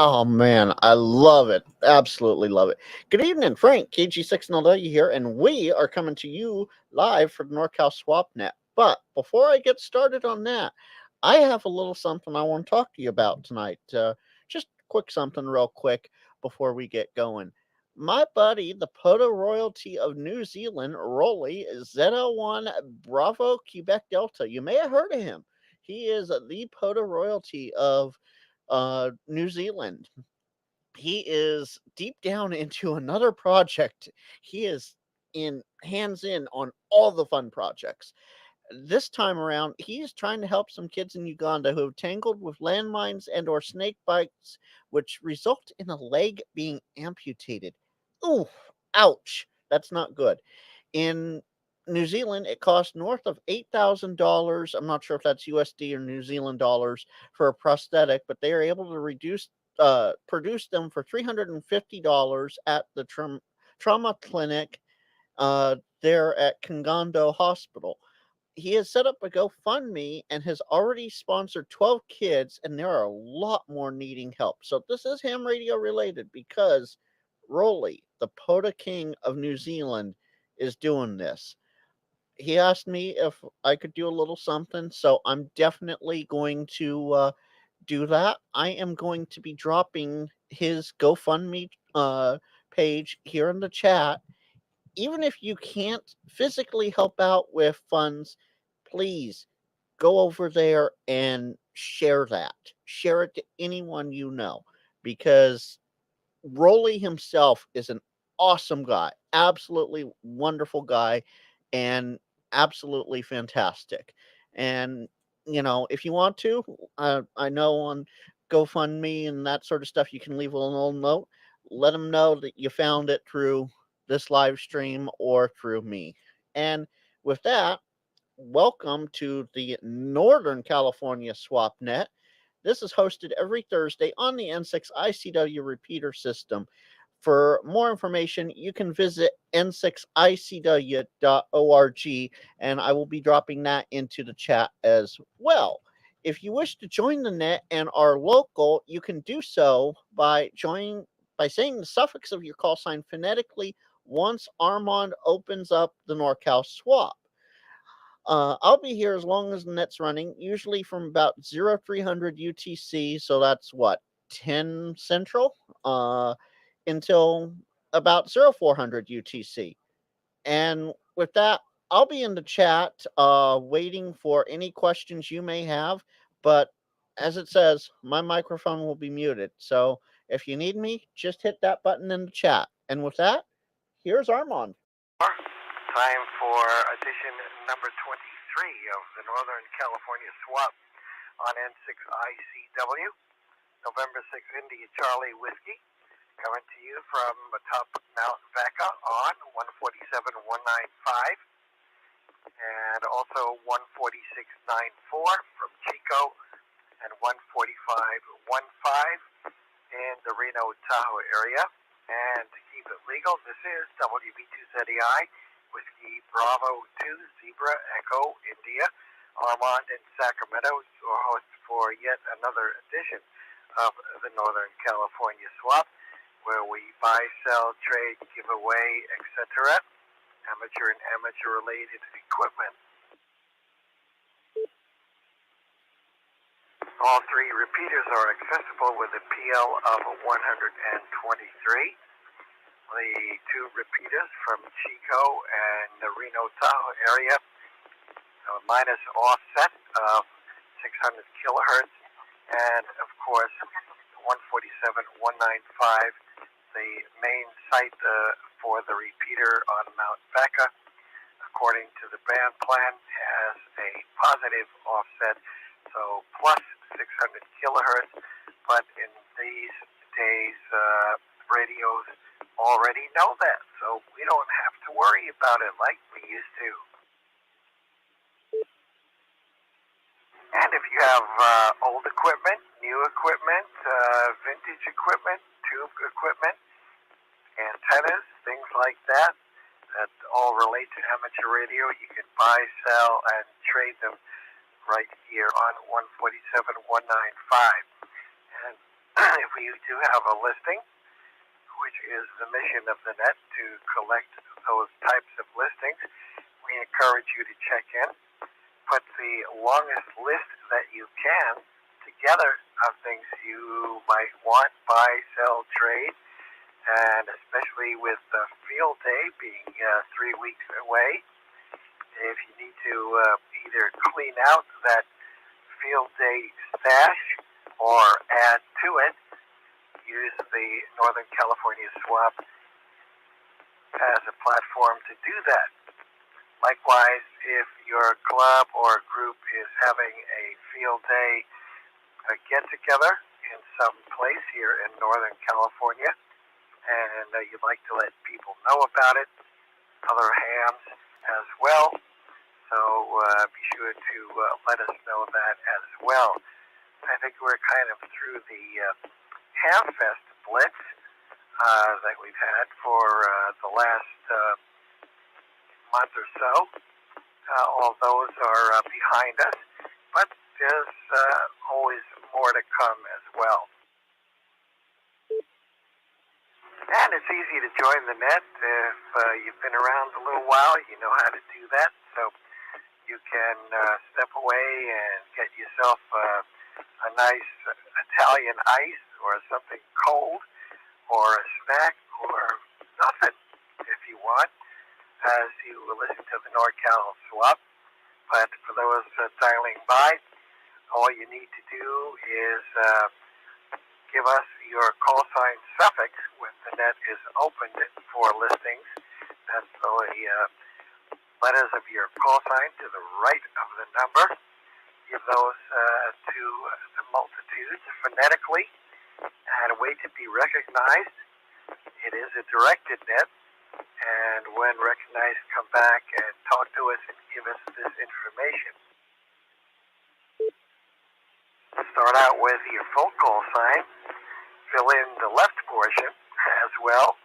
Oh man, I love it. Absolutely love it. Good evening, Frank, KG6NLW here, and we are coming to you live from NorCal SwapNet. But before I get started on that, I have a little something I want to talk to you about tonight. Just quick something real quick before we get going. My buddy, the Poto royalty of New Zealand, Rolly, ZL1 Bravo Quebec Delta. You may have heard of him. He is the Poto royalty of New Zealand. He is deep down into another project. He is in hands in on all the fun projects. This time around, he's trying to help some kids in Uganda who have tangled with landmines and or snake bites, which result in a leg being amputated. Ooh, ouch. That's not good. In New Zealand, it costs north of $8,000. I'm not sure if that's USD or New Zealand dollars for a prosthetic, but they are able to produce them for $350 at the trauma clinic there at Kangondo Hospital. He has set up a GoFundMe and has already sponsored 12 kids, and there are a lot more needing help. So this is ham radio related because Rolly, the Pota King of New Zealand, is doing this. He asked me if I could do a little something, so I'm definitely going to do that. I am going to be dropping his GoFundMe page here in the chat. Even if you can't physically help out with funds, please go over there and share that. Share it to anyone you know because Rolly himself is an awesome guy, absolutely wonderful guy, and absolutely fantastic. And if you want to, I know on GoFundMe and that sort of stuff, you can leave a little note. Let them know that you found it through this live stream or through me. And with that, welcome to the Northern California SwapNet. This is hosted every Thursday on the N6ICW Repeater System. For more information, you can visit n6icw.org, and I will be dropping that into the chat as well. If you wish to join the net and are local, you can do so by saying the suffix of your call sign phonetically once Armand opens up the NorCal swap. I'll be here as long as the net's running, usually from about 0300 UTC, so that's what, 10 Central, until about 0400 UTC. And with that, I'll be in the chat waiting for any questions you may have, but as it says, my microphone will be muted. So if you need me, just hit that button in the chat. And with that, here's Armand. Time for edition number 23 of the Northern California Swap on N6ICW, November 6th India Charlie Whiskey, coming to you from atop Mount Vaca on 147.195 and also 146.94 from Chico and 145.15 in the Reno Tahoe area. And to keep it legal, this is WB2ZEI, Whiskey Bravo 2, Zebra Echo India, Armand in Sacramento, your host for yet another edition of the Northern California Swap, where we buy, sell, trade, give away, etc., amateur and amateur-related equipment. All three repeaters are accessible with a PL of 123. The two repeaters from Chico and the Reno Tahoe area, minus offset of 600 kilohertz, and of course 147.195, the main site for the repeater on Mount Vaca, according to the band plan, has a positive offset, so plus 600 kilohertz, but in these days, radios already know that, so we don't have to worry about it like we used to. And if you have old equipment, new equipment, vintage equipment, tube equipment, antennas, things like that, that all relate to amateur radio, you can buy, sell, and trade them right here on 147.195. And if you do have a listing, which is the mission of the net, to collect those types of listings, we encourage you to check in, put the longest list that you can together of things you might want, buy, sell, trade, and especially with field day being 3 weeks away, if you need to either clean out that field day stash or add to it, use the Northern California Swap as a platform to do that. Likewise, if your club or group is having a field day get-together in some place here in Northern California, and you'd like to let people know about it, other hams as well, so be sure to let us know that as well. I think we're kind of through the Hamfest blitz that we've had for the last month or so. All those are behind us, but there's always more to come as well. And it's easy to join the net. If you've been around a little while, you know how to do that. So you can step away and get yourself a nice Italian ice or something cold or a snack or nothing if you want, as you listen to the NorCal Swap. But for those dialing by, all you need to do is give us your call sign suffix when the net is opened for listings. That's the letters of your call sign to the right of the number. Give those to the multitudes phonetically and wait to be recognized. It is a directed net, and when recognized, come back and talk to us and give us this information. Start out with your full call sign. Fill in the left portion as well,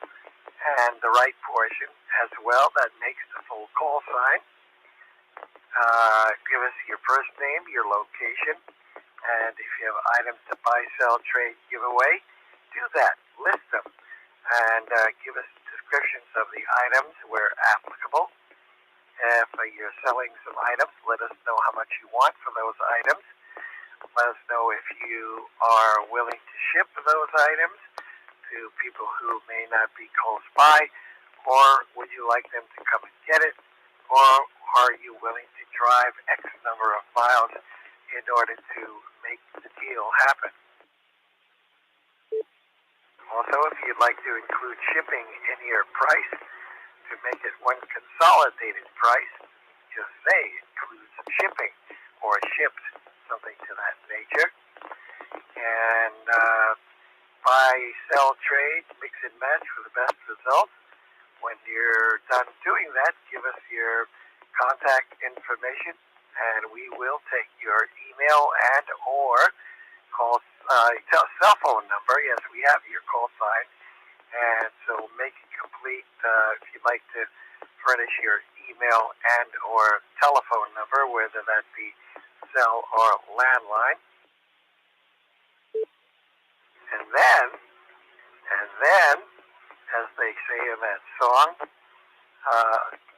and the right portion as well. That makes the full call sign. Give us your first name, your location, and if you have items to buy, sell, trade, give away, do that. List them, and give us descriptions of the items where applicable. If you're selling some items, let us know how much you want for those items. Let us know if you are willing to ship those items to people who may not be close by, or would you like them to come and get it, or are you willing to drive X number of miles in order to make the deal happen. Also, if you'd like to include shipping in your price to make it one consolidated price, just say includes shipping or shipped, something to that nature. And buy, sell, trade, mix and match for the best results. When you're done doing that, give us your contact information, and we will take your email and or cell phone number. Yes, we have your call sign, and so make it complete. If you'd like to furnish your email and or telephone number, whether that be cell or landline. And then, as they say in that song,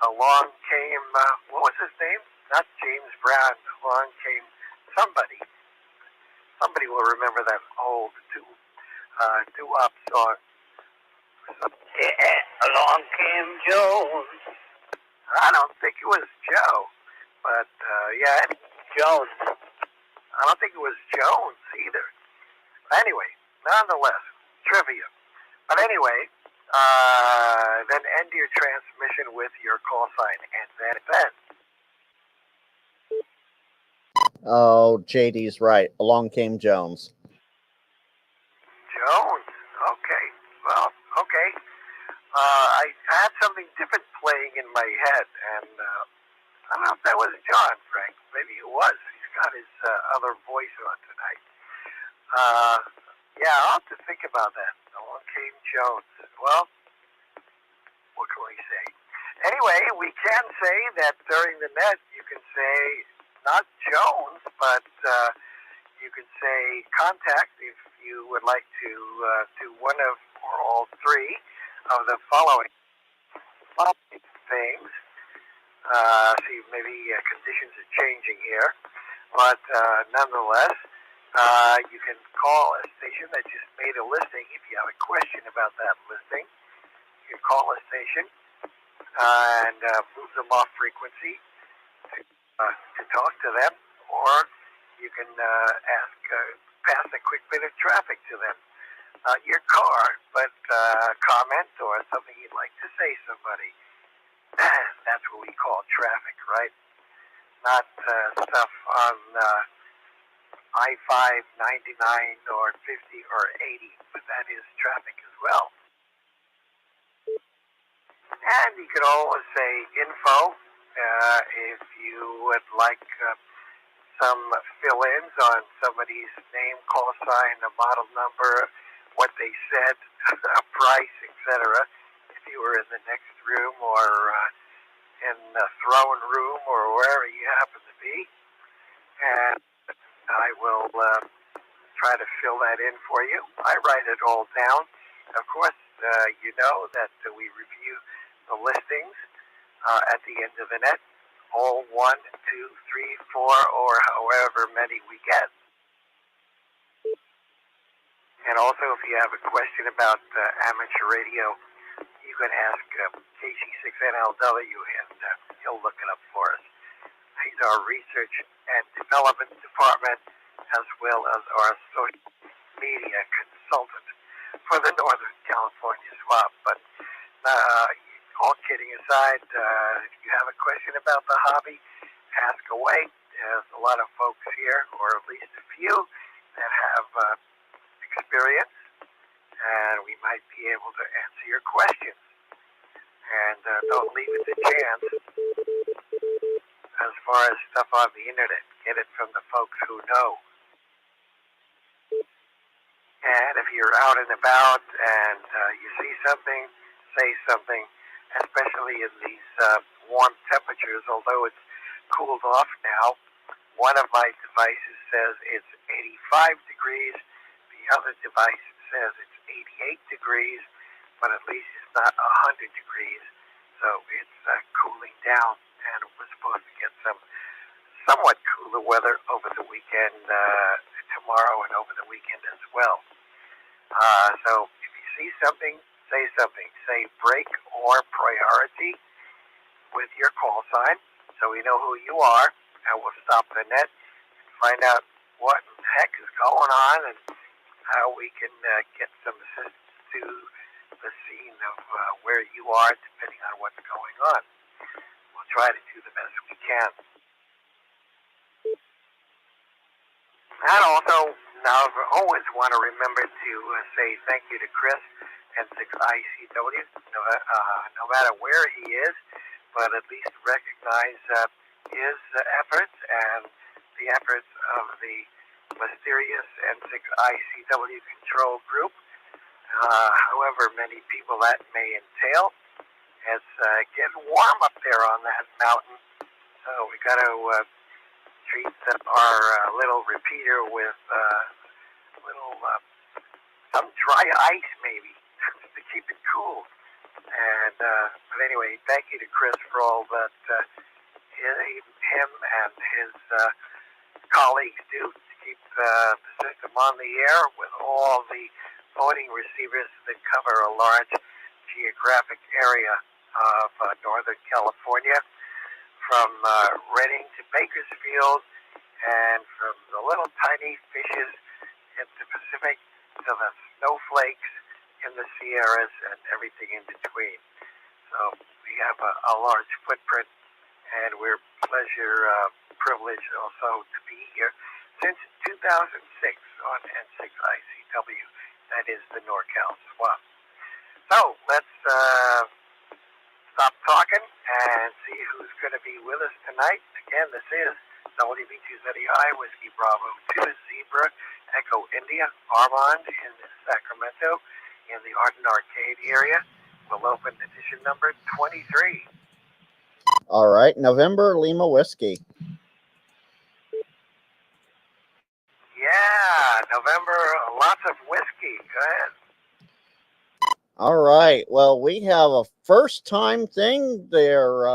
along came, what was his name? Not James Brown. Along came somebody. Somebody will remember that old doo-wop song. Yeah, along came Jones. I don't think it was Joe, but yeah, Jones. I don't think it was Jones either. Anyway, nonetheless, trivia. But anyway, then end your transmission with your call sign, and then. Oh, JD's right. Along came Jones. Jones. Okay. Well, okay. I had something different playing in my head, and I don't know if that was John, Frank. Maybe it was. He's got his other voice on tonight. Yeah, I'll have to think about that. Along came Jones. Well, what can we say? Anyway, we can say that during the net, you can say not Jones, but you can say contact if you would like to do one of or all three of the following things. See, maybe conditions are changing here, but nonetheless, you can call a station that just made a listing. If you have a question about that listing, you can call a station and move them off frequency to talk to them, or you can pass a quick bit of traffic to them. Your car, but comment or something you'd like to say to somebody. That's what we call traffic, right? Not stuff on I-5, 99, or 50, or 80, but that is traffic as well. And you can always say info if you would like some fill-ins on somebody's name, call sign, a model number, what they said, a price, etc. If you were in the next room or in the throne room or wherever you happen to be. And I will try to fill that in for you. I write it all down. Of course, you know that we review the listings at the end of the net, all 1, 2, 3, 4, or however many we get. And also, if you have a question about amateur radio, you can ask KG6NLW, and he'll look it up for us. He's our research and development department, as well as our social media consultant for the Northern California swap. But all kidding aside, if you have a question about the hobby, ask away. There's a lot of folks here, or at least a few, that have experience, and we might be able to answer your questions. And don't leave it to chance as far as stuff on the internet. Get it from the folks who know. And if you're out and about and you see something, say something, especially in these warm temperatures, although it's cooled off now. One of my devices says it's 85 degrees. The other device says it's 88 degrees, but at least it's not 100 degrees. So it's cooling down, and we're supposed to get some somewhat cooler weather over the weekend, tomorrow and over the weekend as well. So if you see something, say something. Say break or priority with your call sign, so we know who you are, and we'll stop the net and find out what the heck is going on and how we can get some assistance to the scene of where you are, depending on what's going on. We'll try to do the best we can. And also, now I always want to remember to say thank you to Chris, N6ICW, no matter where he is, but at least recognize his efforts and the efforts of the mysterious N6ICW control group, however many people that may entail. It's getting warm up there on that mountain, so we got to treat our little repeater with some dry ice maybe to keep it cool. And but anyway, thank you to Chris for all that him and his colleagues do to keep the system on the air with all the phone receivers that cover a large geographic area of Northern California, from Redding to Bakersfield, and from the little tiny fishes in the Pacific to the snowflakes in the Sierras and everything in between. So we have a large footprint, and we're privileged also to be here since 2006 on N6ICW. That is the NorCal swap. So let's stop talking and see who's going to be with us tonight. Again, this is WB2ZEI, Whiskey Bravo 2, Zebra, Echo India, Armand in Sacramento, in the Arden Arcade area. We'll open edition number 23. All right, November Lima Whiskey. Yeah, Yeah, November, lots of whiskey. Go ahead. All right. Well, we have a first time thing there,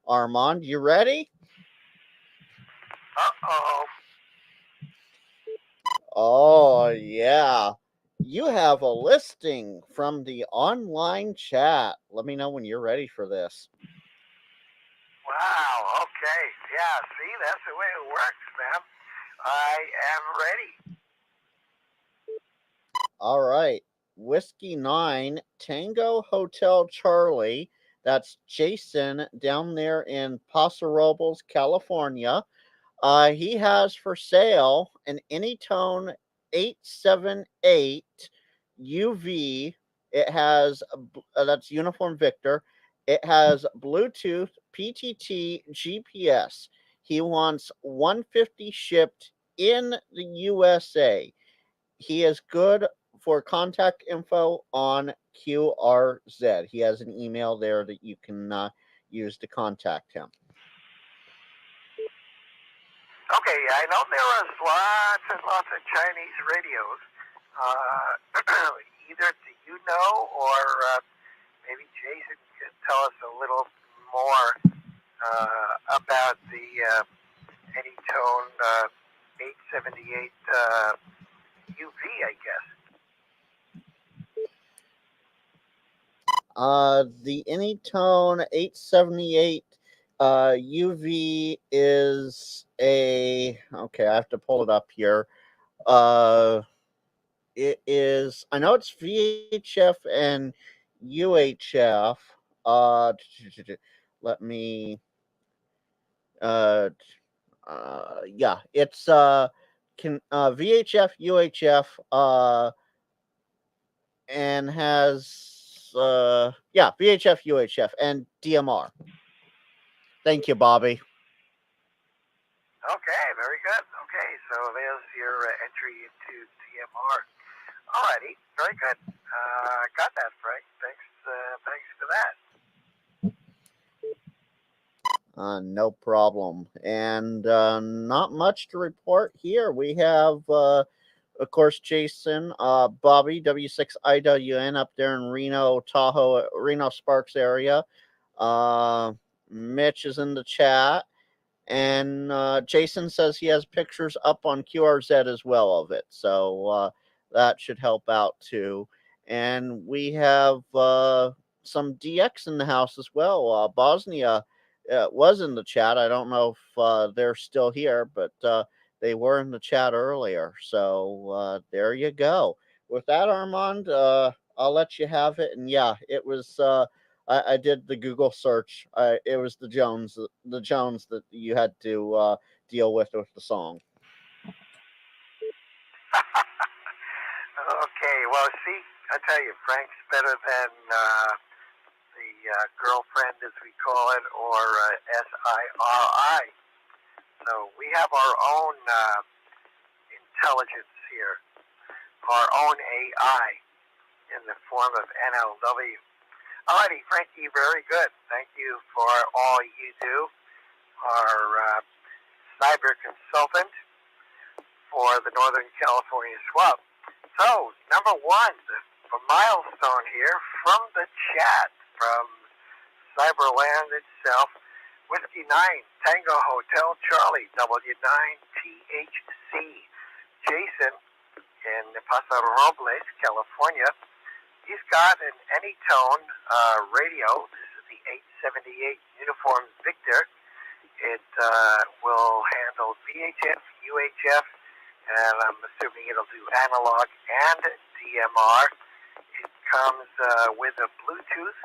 Armand. You ready? Uh-oh. Oh, yeah. You have a listing from the online chat. Let me know when you're ready for this. Wow, okay. Yeah, see, that's the way it works, man. I am ready. All right. Whiskey 9, Tango Hotel Charlie. That's Jason down there in Paso Robles, California. He has for sale an Anytone 878 UV. It has, that's Uniform Victor. It has Bluetooth, PTT, GPS. He wants 150 shipped in the USA. He is good for contact info on QRZ. He has an email there that you can use to contact him. Okay, I know there are lots and lots of Chinese radios. Either do you know, or maybe Jason can tell us a little more about the Anytone 878 UV, I guess. The Anytone 878 UV is a, okay, I have to pull it up here. It is, I know it's VHF and UHF. Let me yeah, it's VHF, UHF, and has yeah, VHF, UHF, and DMR. Thank you, Bobby. Okay, very good. Okay, so there's your entry into DMR. Alrighty, very good. Got that, Frank. Thanks for that. No problem. And not much to report here. We have, of course, Jason, Bobby, W6IWN up there in Reno, Tahoe, Reno Sparks area. Mitch is in the chat. And Jason says he has pictures up on QRZ as well of it. So that should help out too. And we have some DX in the house as well. Bosnia was in the chat. I don't know if they're still here, but they were in the chat earlier. So there you go. With that, Armand, I'll let you have it. And yeah, it was. I did the Google search. It was the Jones that you had to deal with the song. Okay, well, see, I tell you, Frank's better than the girlfriend, as we call it, or SIRI. So we have our own intelligence here, our own AI in the form of NLW. Alrighty, Frankie, very good. Thank you for all you do. Our cyber consultant for the Northern California Swap. So, number one, a milestone here from the chat, from Cyberland itself, Whiskey 9, Tango Hotel Charlie, W9THC, Jason in Paso Robles, California. He's got an Anytone radio. This is the 878 Uniform Victor. It will handle VHF, UHF, and I'm assuming it'll do analog and DMR. It comes with a Bluetooth,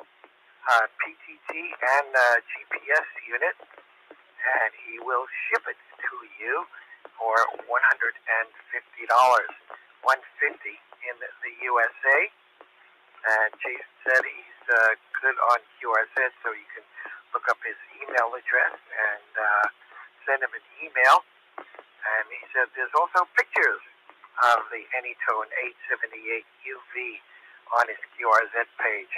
PTT, and GPS unit, and he will ship it to you for $150, $150 in the USA. And Jason said he's good on QRZ, so you can look up his email address and send him an email. And he said there's also pictures of the Anytone 878 UV on his QRZ page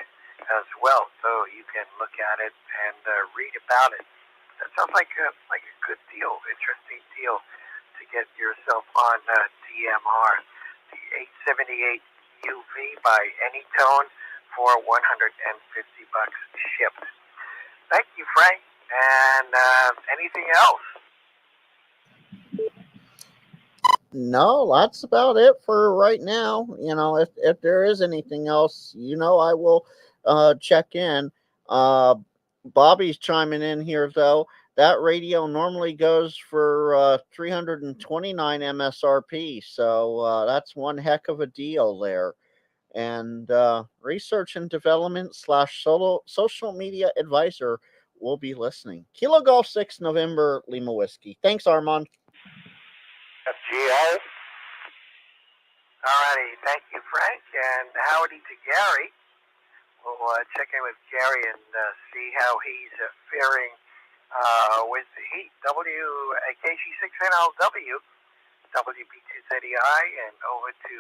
as well, so you can look at it and read about it. That sounds like a good deal, interesting deal to get yourself on DMR. The 878 UV by Anytone for $150 shipped. Thank you, Frank. And anything else? No, that's about it for right now. If there is anything else, I will check in. Bobby's chiming in here though. That radio normally goes for 329 MSRP, so that's one heck of a deal there. And research and development / social media advisor will be listening. Kilo Golf 6 November Lima Whiskey. Thanks, Armand. FGI. Alrighty, thank you, Frank, and howdy to Gary. We'll check in with Gary and see how he's faring with the heat. KG6NLW, WB230I, and over to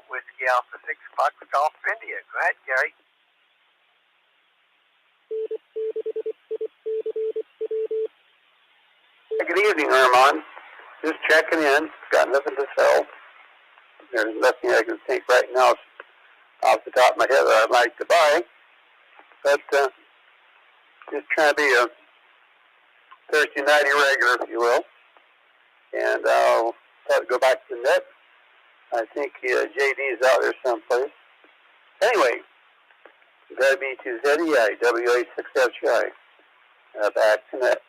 Whiskey Alpha 6 Fox Golf India. Go ahead, Gary. Good evening, Armand. Just checking in. Got nothing to sell. There's nothing I can think right now off the top of my head that I'd like to buy. But just trying to be a Thursday night irregular, if you will. And I'll try to go back to the net. I think JD's out there someplace. Anyway, WB2ZEI, WA6FGI. Back to net.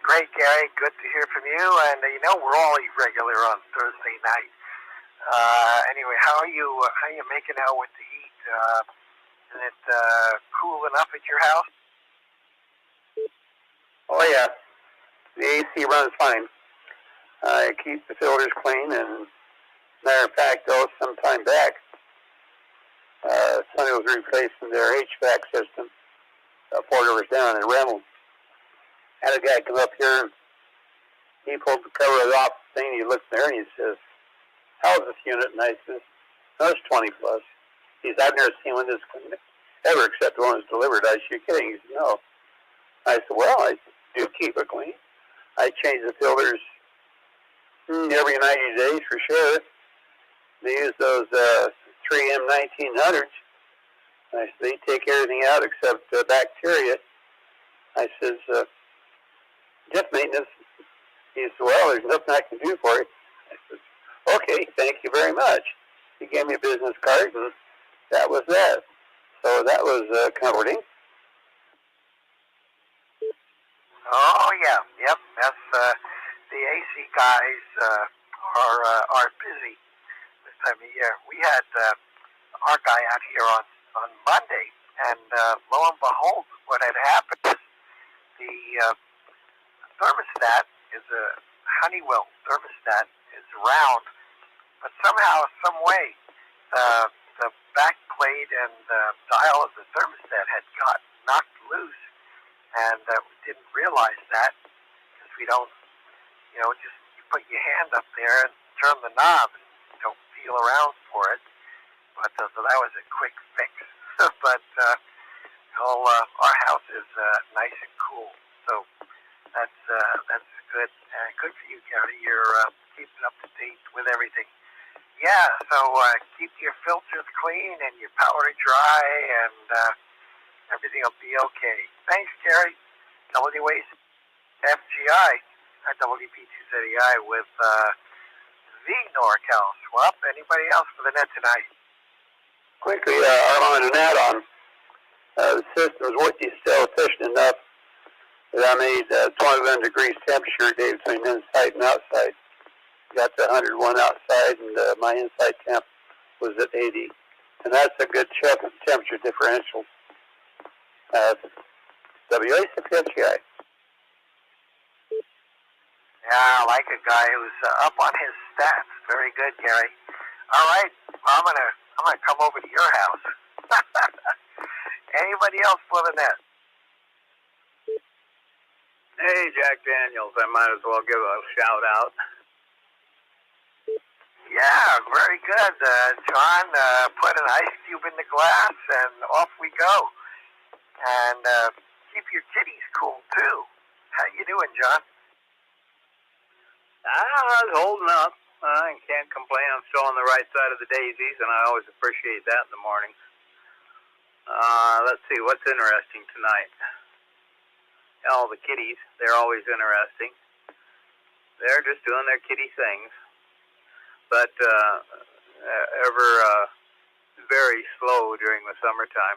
Great, Gary. Good to hear from you. And we're all irregular on Thursday night. Anyway, how are you making out with the heat? Is it cool enough at your house? Oh yeah, the AC runs fine. I keep the filters clean, and matter of fact, some time back, somebody was replacing their HVAC system 4 doors down in Reynolds. Had a guy come up here, and he pulled the cover off the thing, he looked there, and he says, "How's this unit?" And I says, "No, it's 20 plus." He says, "I've never seen one this clean ever, except the one that's delivered." I said, "You're kidding?" He said, "No." I said, "Well, I do keep it clean. I change the filters every 90 days for sure. They use those 3M 1900s. I said, they take everything out except bacteria." I says, "Just maintenance." He said, "Well, there's nothing I can do for you." I said, "Okay, thank you very much." He gave me a business card, and that was that. So that was comforting. Oh yeah, yep. That's the AC guys are busy this time of year. We had our guy out here on Monday, and lo and behold, what had happened is the thermostat is a Honeywell thermostat is round, but somehow, some way, the back plate and the dial of the thermostat had got knocked loose, and we didn't realize that because we don't, just you put your hand up there and turn the knob and don't feel around for it. But so that was a quick fix. But our house is nice and cool, so that's good. Good for you, Gary. You're keeping up to date with everything. Yeah, so keep your filters clean and your powder dry, and everything will be okay. Thanks, Gary. WAFGI at WB230I with the NorCal Swap. Anybody else for the net tonight? Quickly, Armand, an add-on. The system's working still efficient enough that I made 21 degrees temperature day between inside and outside. Got to 101 outside, and my inside temp was at 80. And that's a good temperature differential. WA6FGI. Yeah, I like a guy who's up on his stats. Very good, Gary. All right, I'm gonna come over to your house. Anybody else for the net? Hey, Jack Daniels. I might as well give a shout out. Yeah, very good. John put an ice cube in the glass, and off we go. And keep your kitties cool, too. How you doing, John? I was holding up. I can't complain. I'm still on the right side of the daisies, and I always appreciate that in the morning. Let's see, what's interesting tonight? Oh, the kitties. They're always interesting. They're just doing their kitty things. But very slow during the summertime.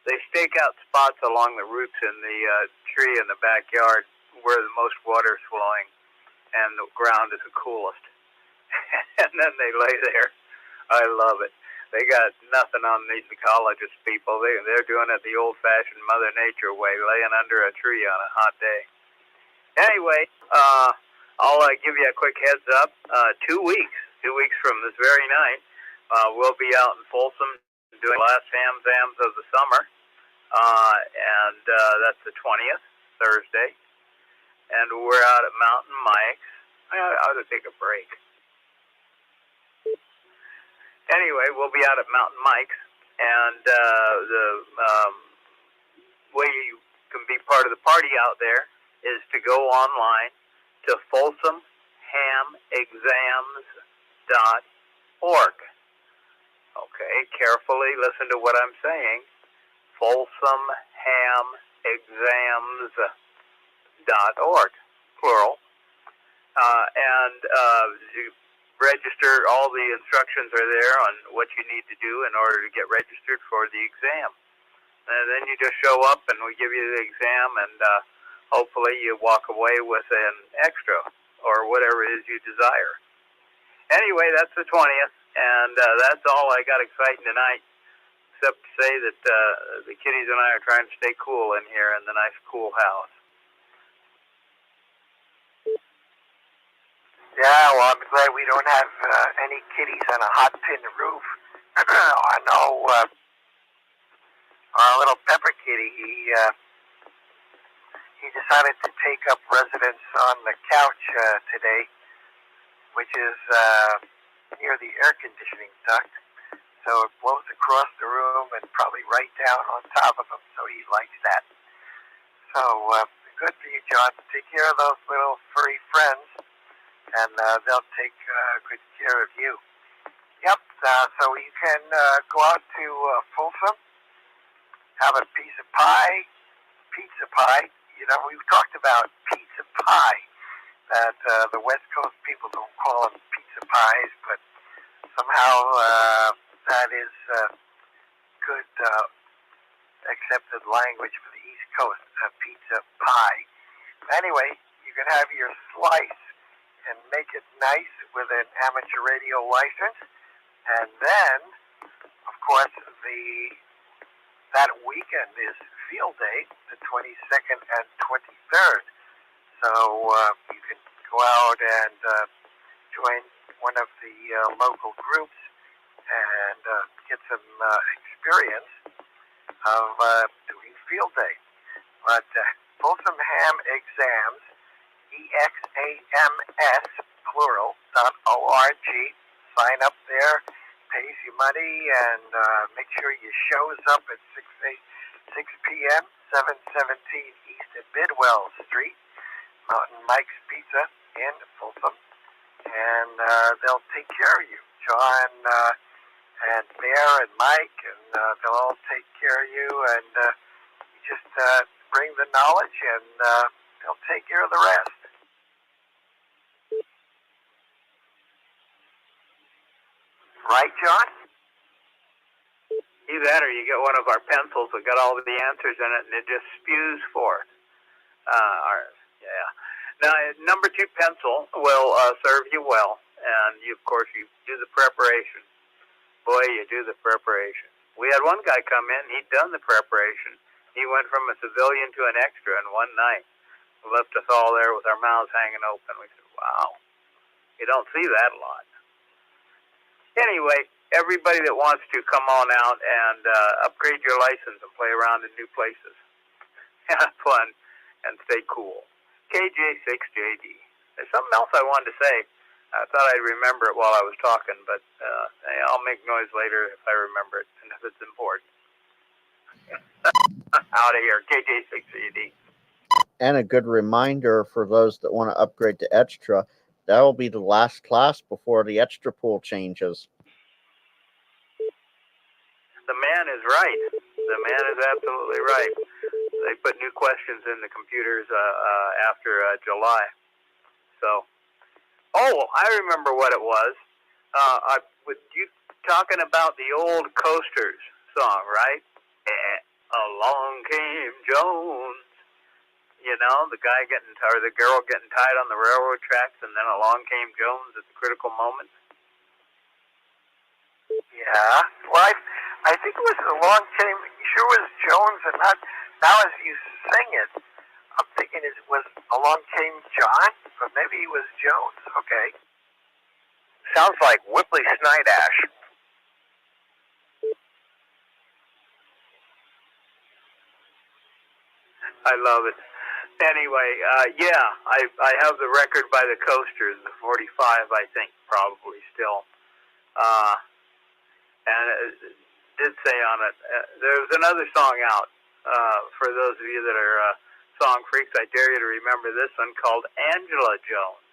They stake out spots along the roots in the tree in the backyard where the most water is flowing and the ground is the coolest. And then they lay there. I love it. They got nothing on these ecologist people. They're doing it the old-fashioned Mother Nature way, laying under a tree on a hot day. Anyway, I'll give you a quick heads up. 2 weeks from this very night, we'll be out in Folsom doing the last ham-zams of the summer, and that's the 20th, Thursday. And we're out at Mountain Mike's. I ought to take a break. Anyway, we'll be out at Mountain Mike's, and the way you can be part of the party out there is to go online to folsomhamexams.org. Okay, carefully listen to what I'm saying. folsomhamexams.org, plural. And you register. All the instructions are there on what you need to do in order to get registered for the exam. And then you just show up and we give you the exam, and hopefully you walk away with an extra or whatever it is you desire. Anyway, that's the 20th, and that's all I got exciting tonight, except to say that the kitties and I are trying to stay cool in here in the nice cool house. Yeah, well, I'm glad we don't have any kitties on a hot tin roof. I know our little pepper kitty, he decided to take up residence on the couch today, which is near the air conditioning duct. So it blows across the room and probably right down on top of him, so he likes that. So good for you, John. Take care of those little furry friends, and they'll take good care of you. Yep, so you can go out to Folsom, have a piece of pie, pizza pie. You know, we've talked about pizza pie, that the West Coast people don't call them pizza pies, but somehow that is good accepted language for the East Coast, pizza pie. Anyway, you can have your slice and make it nice with an amateur radio license. And then, of course, that weekend is field day, the 22nd and 23rd. So you can go out and join one of the local groups and get some experience of doing field day. But Folsom Ham Exams, EXAMS, plural, .org. Sign up there, pays you money, and make sure you shows up at 6 p.m., 717 East at Bidwell Street, Mountain Mike's Pizza in Folsom, and they'll take care of you. John and Bear and Mike, and they'll all take care of you, and you just bring the knowledge, and they'll take care of the rest. Right, John? Either that or you get one of our pencils that got all the answers in it and it just spews forth. Yeah. Now, number 2 pencil will serve you well, and you, of course, you do the preparation. Boy, you do the preparation. We had one guy come in, he'd done the preparation. He went from a civilian to an extra in one night. Left us all there with our mouths hanging open. We said, wow, you don't see that a lot. Anyway, everybody that wants to, come on out and upgrade your license and play around in new places. Have fun and stay cool. KJ6JD. There's something else I wanted to say. I thought I'd remember it while I was talking, but I'll make noise later if I remember it and if it's important. Out of here, KJ6JD. And a good reminder for those that want to upgrade to extra, That'll be the last class before the extra pool changes. The man is right. The man is absolutely right. They put new questions in the computers after July. So, I remember what it was. With you talking about the old Coasters song, right? Along came Jones. You know, the guy or the girl getting tied on the railroad tracks, and then along came Jones at the critical moment. Yeah. Well, I think it was Along Came. You sure it was Jones and not? Now, as you sing it, I'm thinking it was Along Came John, but maybe it was Jones. Okay. Sounds like Whipley Snidash. I love it. Anyway, I have the record by the Coasters, the 45, I think, probably still. And it did say on it, there's another song out, for those of you that are song freaks, I dare you to remember this one, called Angela Jones.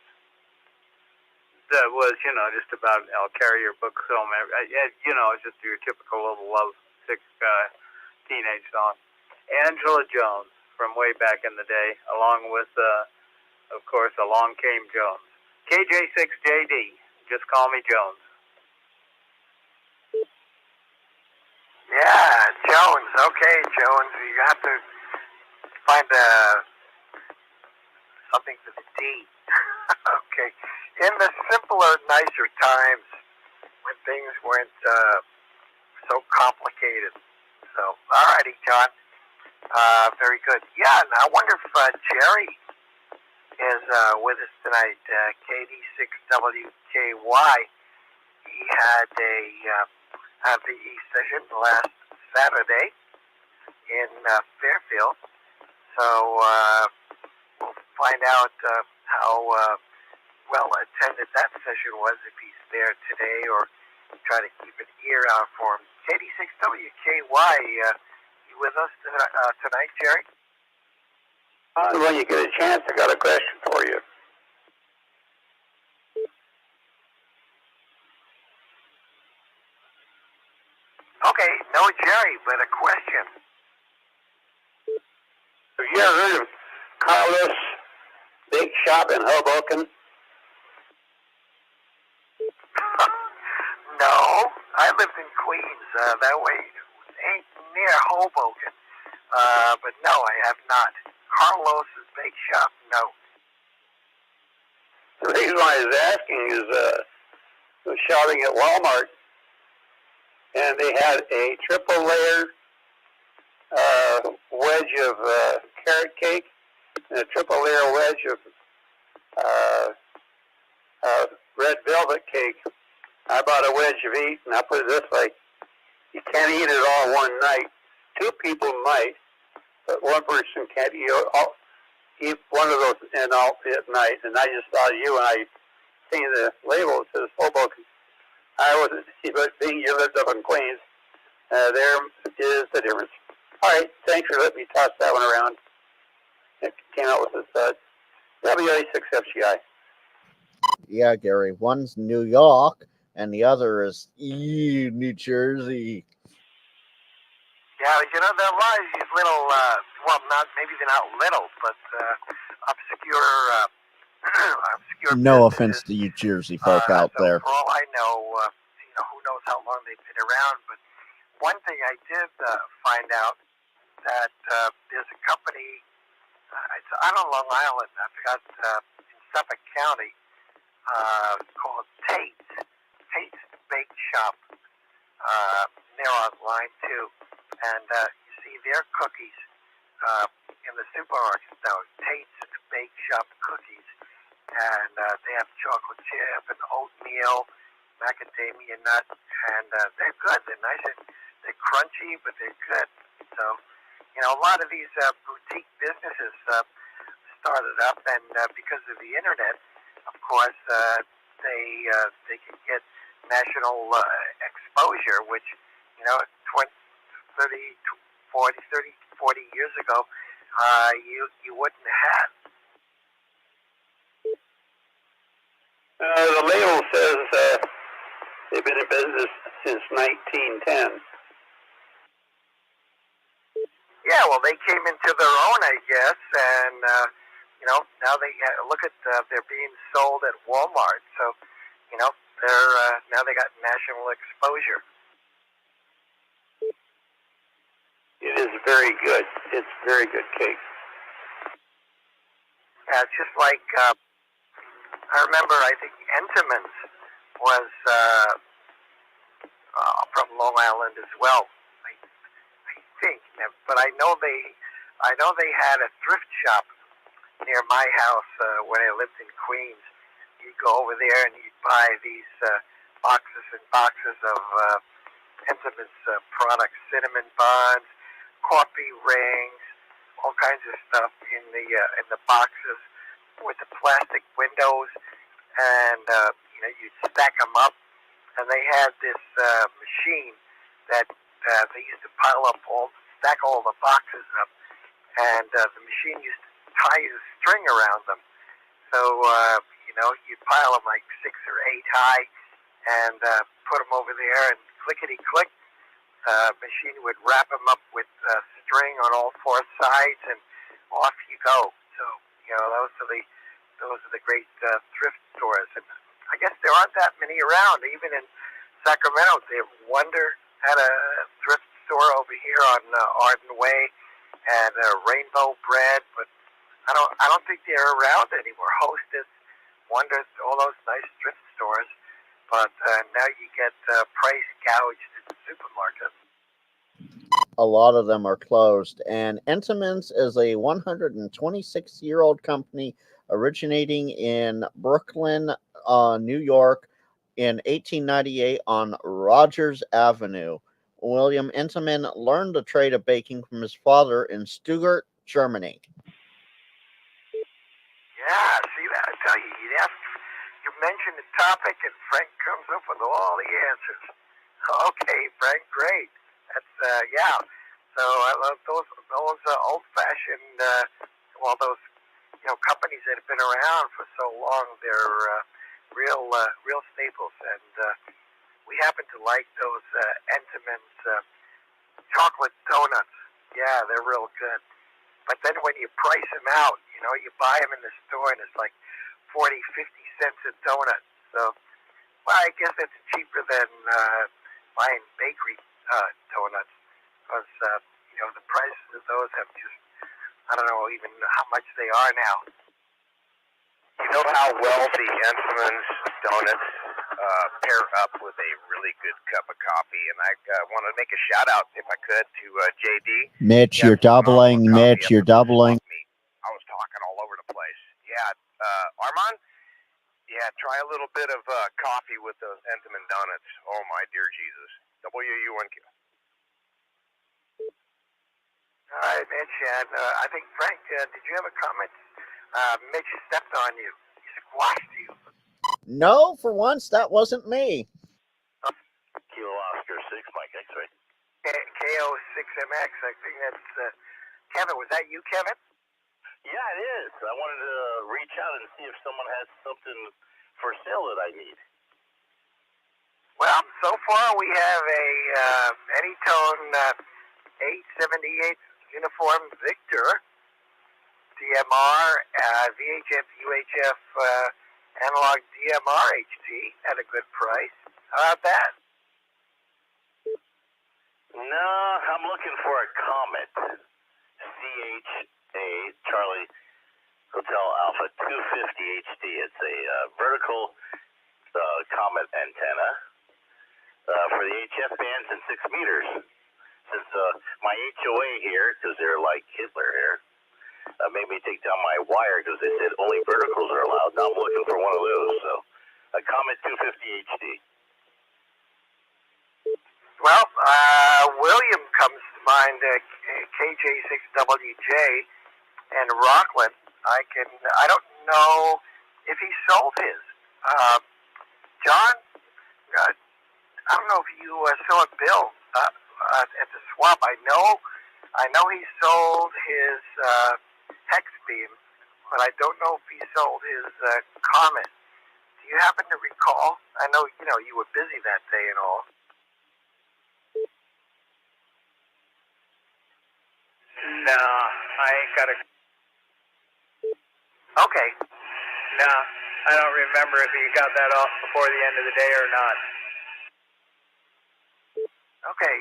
That was, just about, I'll carry your book home. It's just your typical little love sick teenage song. Angela Jones from way back in the day, along with, of course, Along Came Jones. KJ6JD, just call me Jones. Yeah, Jones. Okay, Jones. You have to find something for the D. Okay. In the simpler, nicer times when things weren't so complicated. So, alrighty, John. Very good. Yeah, and I wonder if Jerry is with us tonight. KD6WKY. He had a VE session last Saturday in Fairfield. So we'll find out how well attended that session was, if he's there today, or try to keep an ear out for him. KD6WKY, you with us tonight, Jerry? When you get a chance, I got a question for you. Okay, no Jerry, but a question. Have you ever heard of Carlos Big Shop in Hoboken? No, I lived in Queens. That way, ain't near Hoboken. But no, I have not. Carlos's Bake Shop, no. The reason why I was asking is I was shopping at Walmart, and they had a triple layer wedge of carrot cake and a triple layer wedge of red velvet cake. I bought a wedge of each, and I put it this way: you can't eat it all one night. Two people might, but one person can't eat one of those and all at night. And I just thought of you when I seen the label. It says Hoboken. I wasn't, but being you lived up in Queens, there is the difference. All right, thanks for letting me toss that one around. It came out with this WA6FGI. Yeah, Gary. One's New York, and the other is New Jersey. Yeah, but there are a lot of these little, maybe they're not little, but obscure No businesses. offense to you Jersey folk out So there. for all I know, who knows how long they've been around, but one thing I did find out that there's a company, it's out on Long Island, I forgot, in Suffolk County, called Tate's Bake Shop. They're online too, and you see their cookies in the supermarkets now. Tate's Bake Shop cookies, and they have chocolate chip and oatmeal, macadamia nut, and they're good. They're nice and they're crunchy, but they're good. So, a lot of these boutique businesses started up, and because of the internet, of course, they can get national exposure, which 30, 40 years ago, you wouldn't have. The label says they've been in business since 1910. Yeah, well, they came into their own, I guess, and now they look at they're being sold at Walmart. So, they're now they got national exposure. It is very good. It's very good cake. Yeah, it's just like I remember. I think Entenmann's was from Long Island as well. I think, but I know they had a thrift shop near my house when I lived in Queens. You'd go over there and you'd buy these boxes and boxes of Entenmann's products, cinnamon buns, coffee rings, all kinds of stuff in the boxes with the plastic windows, and you'd stack them up. And they had this machine that they used to stack all the boxes up, and the machine used to tie a string around them. So you'd pile them like 6 or 8 high, and put them over there, and clickety click. Machine would wrap them up with string on all 4 sides, and off you go. So those are the great thrift stores, and I guess there aren't that many around. Even in Sacramento, they Wonder had a thrift store over here on Arden Way, and Rainbow Bread, but I don't think they're around anymore. Hostess, Wonder, all those nice thrift stores, but now you get price gouged at the supermarket. A lot of them are closed, and Entenmann's is a 126-year-old company originating in Brooklyn, New York, in 1898 on Rogers Avenue. William Entenmann learned the trade of baking from his father in Stuttgart, Germany. Yeah, see that? I tell you, you mention the topic, and Frank comes up with all the answers. Okay, Frank, great. That's yeah. So I love those old-fashioned, those companies that have been around for so long. They're real staples, and we happen to like those Entenmann's chocolate donuts. Yeah, they're real good. But then when you price them out, you buy them in the store, and it's like 40, 50 cents a donut. So, well, I guess it's cheaper than buying bakery donuts, because the prices of those have just, I don't know even how much they are now. You know how well the Entenmann's donuts pair up with a really good cup of coffee, and I want to make a shout out, if I could, to JD. Mitch, you're doubling. Mitch, you're doubling. I was talking all over the place. Yeah, Armand? Yeah, try a little bit of coffee with those Entenmann donuts. Oh, my dear Jesus. WU1Q. All right, Mitch, and I think, Frank, did you have a comment? Mitch stepped on you. He squashed you. No, for once, that wasn't me. Kilo Oscar 6, Mike X-ray. KO6MX, I think that's Kevin. Was that you, Kevin? Yeah, it is. I wanted to reach out and see if someone has something for sale that I need. Well, so far we have a Anytone 878 Uniform Victor DMR, VHF, UHF, analog DMR HT at a good price. How about that? No, I'm looking for a Comet. CHA, Charlie Hotel Alpha 250 HT. It's a vertical Comet antenna for the HF bands and 6 meters. Since my HOA here, because they're like Hitler here, made me take down my wire because they said only verticals are allowed. Now I'm looking for one of those. So a Comet 250 HD. Well, William comes to mind, KJ6WJ and Rockland. I don't know if he sold his. John, I don't know if you saw a bill at the swap. I know he sold his hex beam, but I don't know if he sold his Comet you happen to recall? I know, you were busy that day and all. No, I ain't got a... Okay. No, I don't remember if he got that off before the end of the day or not. Okay,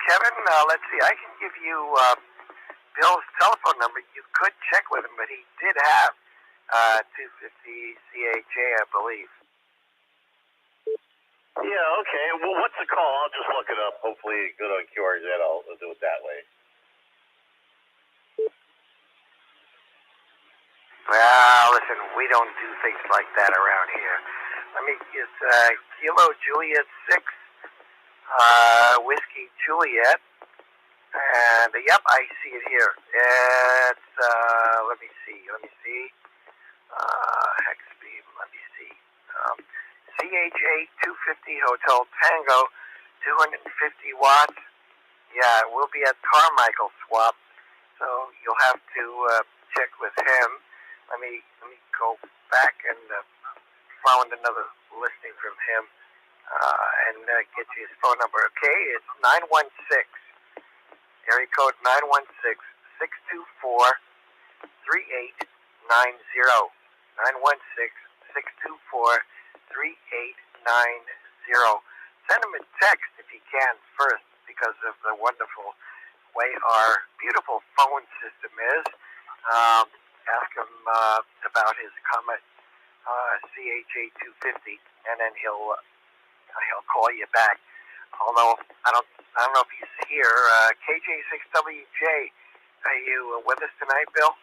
Kevin, let's see. I can give you Bill's telephone number. You could check with him, but he did have 250 CHA, I believe. Yeah, okay. Well, what's the call? I'll just look it up. Hopefully, good on QRZ. I'll do it that way. Well, listen, we don't do things like that around here. Let me get Kilo Juliet 6, Whiskey Juliet, and yep, I see it here. It's, let me see, hex beam, let me see. CHA 250 Hotel Tango, 250 watts. Yeah, we'll be at Carmichael Swap, so you'll have to check with him. Let me go back and found another listing from him and get you his phone number. Okay, it's 916, area code 916-624-3890. 916-624-3890. Send him a text if you can first, because of the wonderful way our beautiful phone system is. Ask him about his Comet CHA 250, and then he'll call you back. Although I don't know if he's here. KJ6WJ, are you with us tonight, Bill?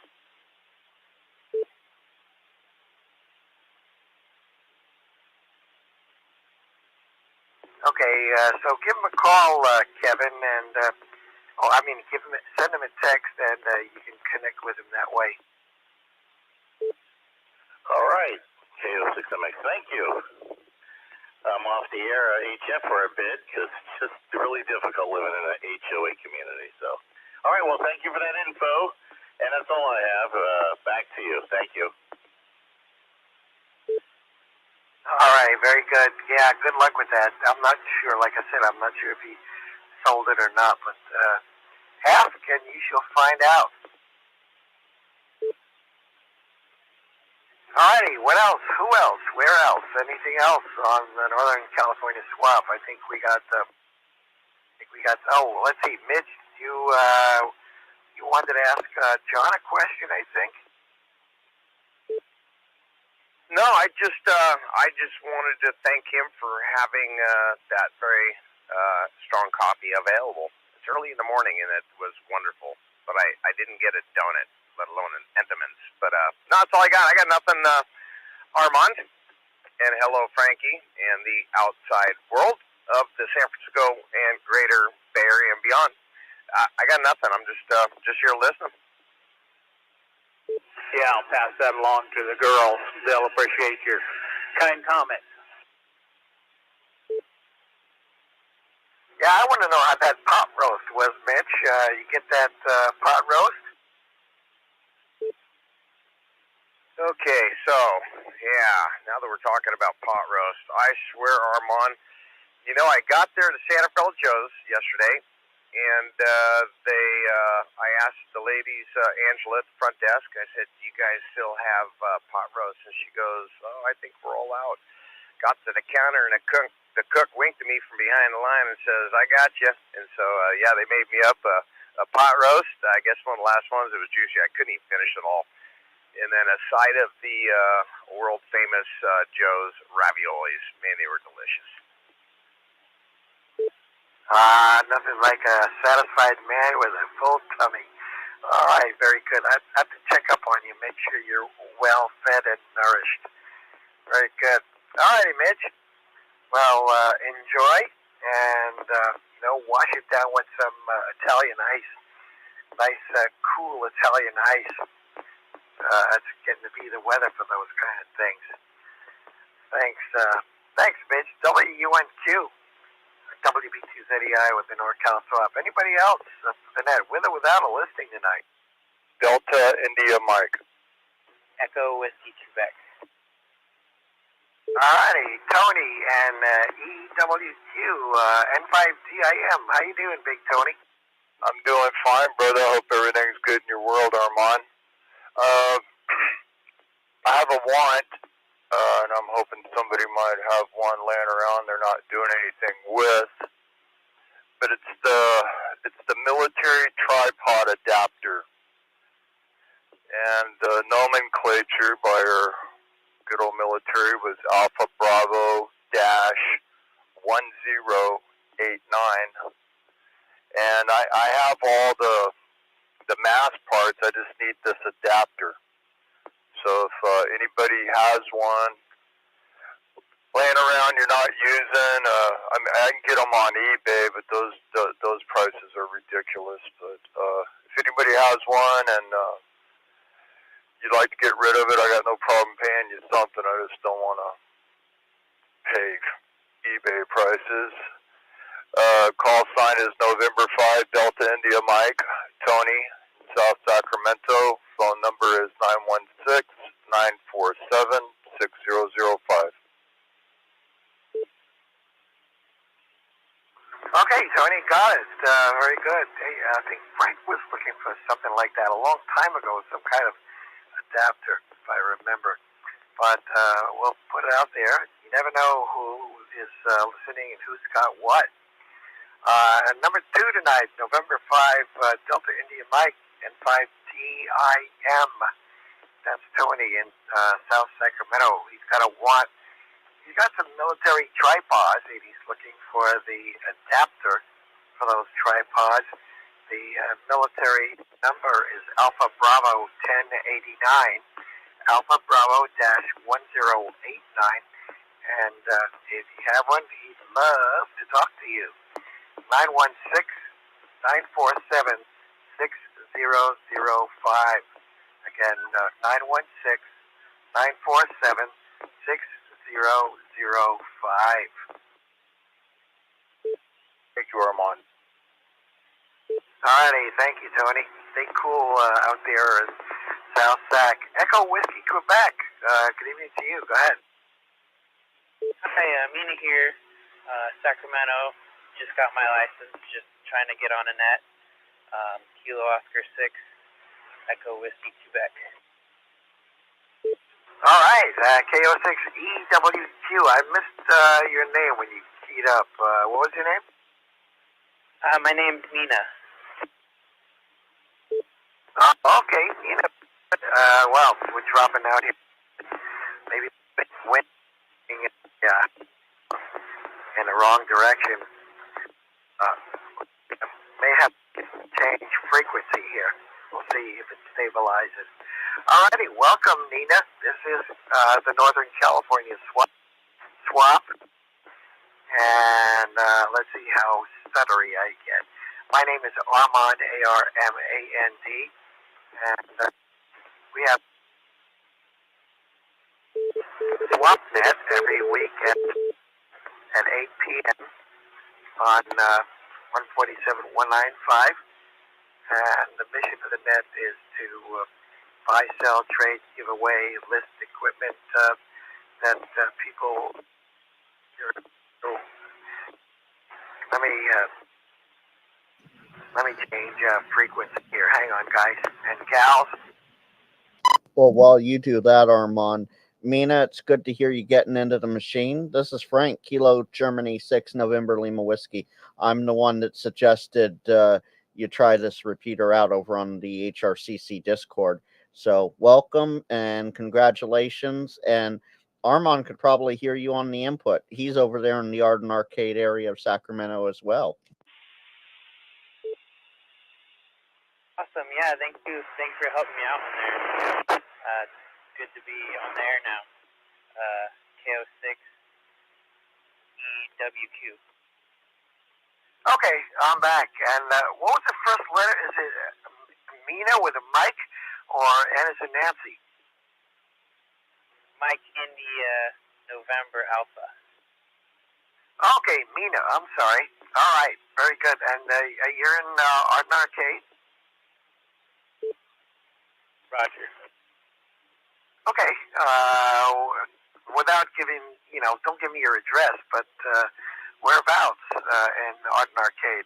Okay, so give him a call, Kevin, and send him a text, and you can connect with him that way. All right. KO6MX, thank you. I'm off the air HF for a bit because it's just really difficult living in an HOA community. So, all right. Well, thank you for that info, and that's all I have. Back to you. Thank you. All right, very good. Yeah, good luck with that. I'm not sure. Like I said, I'm not sure if he sold it or not, but ask and you shall find out. Alrighty, what else? Who else? Where else? Anything else on the Northern California swap? I think we got. Oh, let's see, Mitch. You wanted to ask John a question, I think. No, I just wanted to thank him for having that very strong copy available. It's early in the morning, and it was wonderful. But I didn't get a donut, let alone an Entenmann's. But no, that's all I got. I got nothing, Armand. And hello, Frankie, and the outside world of the San Francisco and greater Bay Area and beyond. I got nothing. I'm just here listening. Yeah, I'll pass that along to the girls. They'll appreciate your kind comments. Yeah, I want to know how that pot roast was, Mitch. You get that pot roast? Okay, so, yeah, now that we're talking about pot roast, I swear, Armand, I got there to Santa Fe Joe's yesterday, and I asked the ladies, Angela at the front desk, I said, do you guys still have pot roast? And she goes, oh, I think we're all out. Got to the counter, and the cook winked at me from behind the line and says, I got you. And so, yeah, they made me up a pot roast. I guess one of the last ones, it was juicy. I couldn't even finish it all. And then a side of the world-famous Joe's raviolis. Man, they were delicious. Nothing like a satisfied man with a full tummy. All right, very good. I have to check up on you, make sure you're well fed and nourished. Very good. All righty, Mitch. Well, enjoy, and wash it down with some Italian ice. Nice, cool Italian ice. It's getting to be the weather for those kind of things. Thanks, Mitch. WUNQ. WB2ZEI with the NorCal Swap. Anybody else? Annette, with or without a listing tonight? Delta India Mike. Echo Whiskey Quebec. Alrighty, Tony and EWQ, N5TIM. How you doing, Big Tony? I'm doing fine, brother. I hope everything's good in your world, Armand. I have a want, and I'm hoping somebody might have one laying around they're not doing anything with. But it's the military tripod adapter, and the nomenclature by our good old military was Alpha Bravo dash 1089, and I have all the mass parts. I just need this adapter. So if anybody has one laying around you're not using, I mean, I can get them on eBay, but those prices are ridiculous. But if anybody has one and you'd like to get rid of it, I got no problem paying you something. I just don't want to pay eBay prices. Call sign is November 5 Delta India Mike, Tony, South Sacramento. Phone number is 916-947-6005. Okay, Tony, got it. Very good. Hey, I think Frank was looking for something like that a long time ago, some kind of adapter, if I remember. But we'll put it out there. You never know who is listening and who's got what. Number 2 tonight, November 5, Delta India Mike, N5TIM. That's Tony in South Sacramento. He's got a want. He's got some military tripods, and he's looking for the adapter for those tripods. The military number is Alpha Bravo 1089, Alpha Bravo dash 1089. And if you have one, he'd love to talk to you. 916-947-6005. Again, 916-947-6005. Thank you, Armand. Alrighty, thank you, Tony. Stay cool out there in South Sac. Echo Whiskey, Quebec. Good evening to you. Go ahead. Hi, Mina here, Sacramento. Just got my license, just trying to get on a net. Kilo Oscar 6, Echo Whiskey, Quebec. All right, KO6EWQ. I missed your name when you keyed up. What was your name? My name's Mina. Okay, Nina. Well, we're dropping out here. Maybe went in the wrong direction. May have to change frequency here. We'll see if it stabilizes. Alrighty, welcome, Nina. This is the Northern California swap. And let's see how stuttery I get. My name is Armand, ARMAND. And we have SwapNet every weekend at 8 p.m. on 147.195. And the mission of the net is to buy, sell, trade, give away, list equipment that people... Let me change frequency here. Hang on, guys and gals. Well, while you do that, Armand, Mina, it's good to hear you getting into the machine. This is Frank, Kilo Germany 6 November Lima Whiskey. I'm the one that suggested you try this repeater out over on the HRCC Discord. So welcome and congratulations. And Armand could probably hear you on the input. He's over there in the Arden Arcade area of Sacramento as well. Awesome, yeah, thank you. Thanks for helping me out on there. It's good to be on there now. KO6EWQ. Okay, I'm back. And what was the first letter? Is it Mina with a Mike or N as in Nancy? Mike India November Alpha. Okay, Mina, I'm sorry. All right, very good. And you're in Arden Arcade? Roger. Okay. Without giving don't give me your address, but whereabouts in Arden Arcade?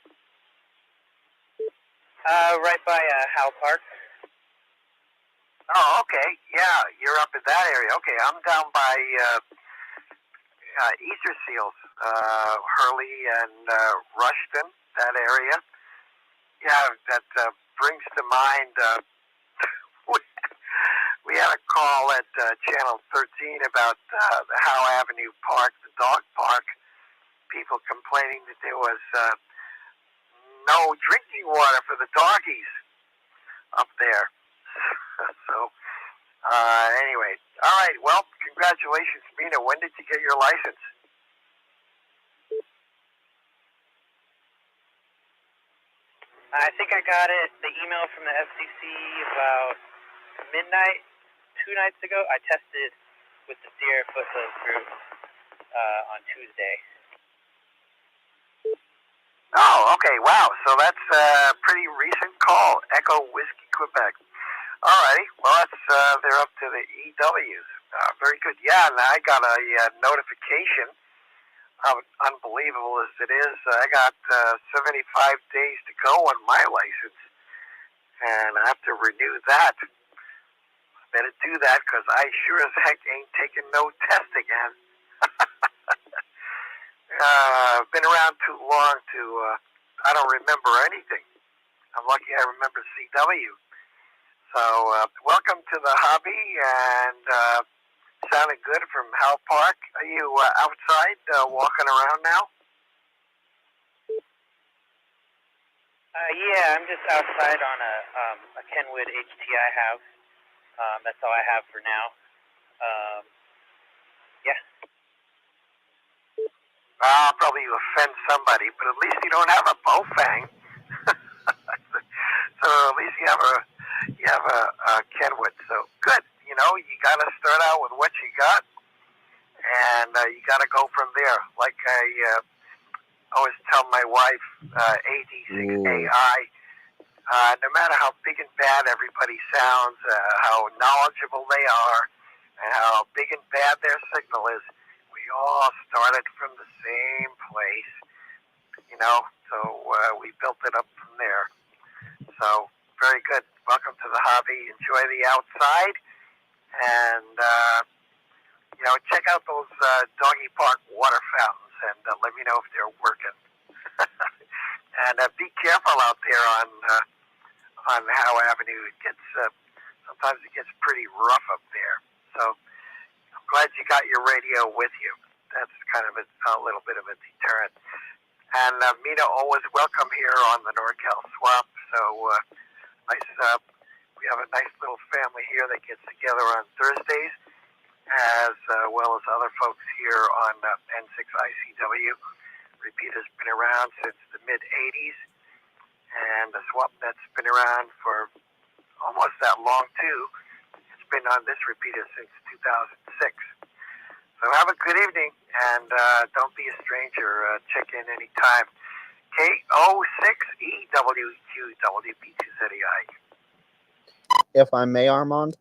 Right by Howell Park. Oh, okay. Yeah, you're up in that area. Okay, I'm down by Easter Seals, Hurley and Rushton, that area. Yeah, that brings to mind, we had a call at Channel 13 about the Howe Avenue Park, the dog park, people complaining that there was no drinking water for the doggies up there. So, anyway, all right, well, congratulations, Mina. When did you get your license? I think I got the email from the FCC about midnight 2 nights ago. I tested with the Sierra Foothills group on Tuesday. Oh, okay, wow. So that's a pretty recent call, Echo Whiskey Quebec. All righty, well, that's they're up to the EWs. Very good. Yeah, and I got a notification. Unbelievable as it is, I got 75 days to go on my license, and I have to renew that. Better do that, because I sure as heck ain't taking no test again. Been around too long to, I don't remember anything. I'm lucky I remember CW. So, welcome to the hobby, and sounding good from Howell Park. Are you outside walking around now? Yeah, I'm just outside on a Kenwood HT I have. That's all I have for now. Yeah. I'll probably offend somebody, but at least you don't have a bowfang. So at least you have a Kenwood. So good. You gotta start out with what you got, and you gotta go from there. Like I always tell my wife, AD6AI, no matter how big and bad everybody sounds, how knowledgeable they are, and how big and bad their signal is, we all started from the same place, so we built it up from there. So, very good. Welcome to the hobby. Enjoy the outside, and, check out those doggy park water fountains, and let me know if they're working. And be careful out there on Howe Avenue. Sometimes it gets pretty rough up there. So I'm glad you got your radio with you. That's kind of a little bit of a deterrent. And Mina, always welcome here on the NorCal Swap. So we have a nice little family here that gets together on Thursdays, as well as other folks here on N6ICW. Repeater's been around since the mid-'80s, and the SwapNet's been around for almost that long, too. It's been on this repeater since 2006. So have a good evening, and don't be a stranger. Check in anytime. K06EWQW B2ZEI. If I may, Armand.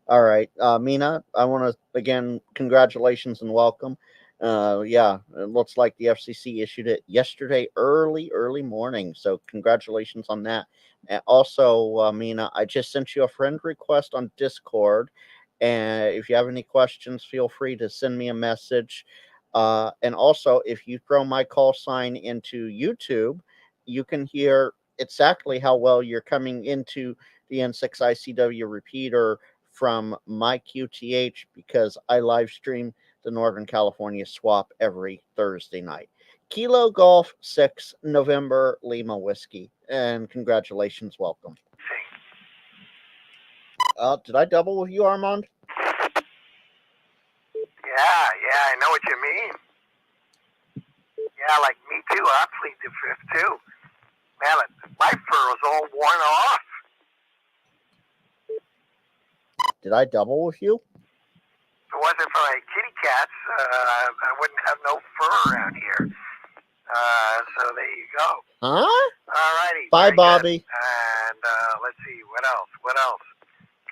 All right, Mina, I want to, again, congratulations and welcome. Yeah, it looks like the FCC issued it yesterday, early morning. So congratulations on that. And also, Mina, I just sent you a friend request on Discord. And if you have any questions, feel free to send me a message. And also, if you throw my call sign into YouTube, you can hear exactly how well you're coming into the N6ICW repeater from my QTH, because I live stream the Northern California Swap every Thursday night. Kilo Golf 6 November Lima Whiskey. And congratulations, welcome. Did I double with you, Armand? Yeah, I know what you mean. Yeah, like me too. I plead the fifth too. Man, my fur was all worn off. Did I double with you? If it wasn't for my kitty cats, I wouldn't have no fur around here. So there you go. Huh? All righty. Bye, Bobby. Good. And let's see, what else?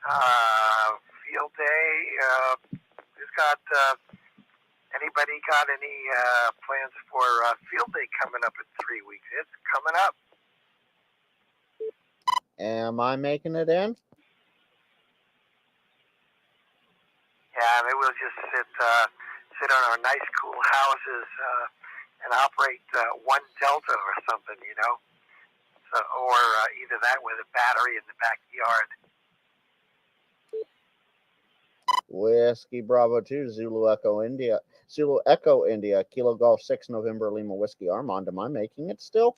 Field day. Who's got? Anybody got any plans for field day coming up in 3 weeks? It's coming up. Am I making it in? Yeah, maybe we'll just sit on our nice, cool houses and operate one Delta or something, you know. So, or either that with a battery in the backyard. Whiskey Bravo 2, Zulu Echo India, Kilo Golf 6, November Lima Whiskey Armand. Am I making it still?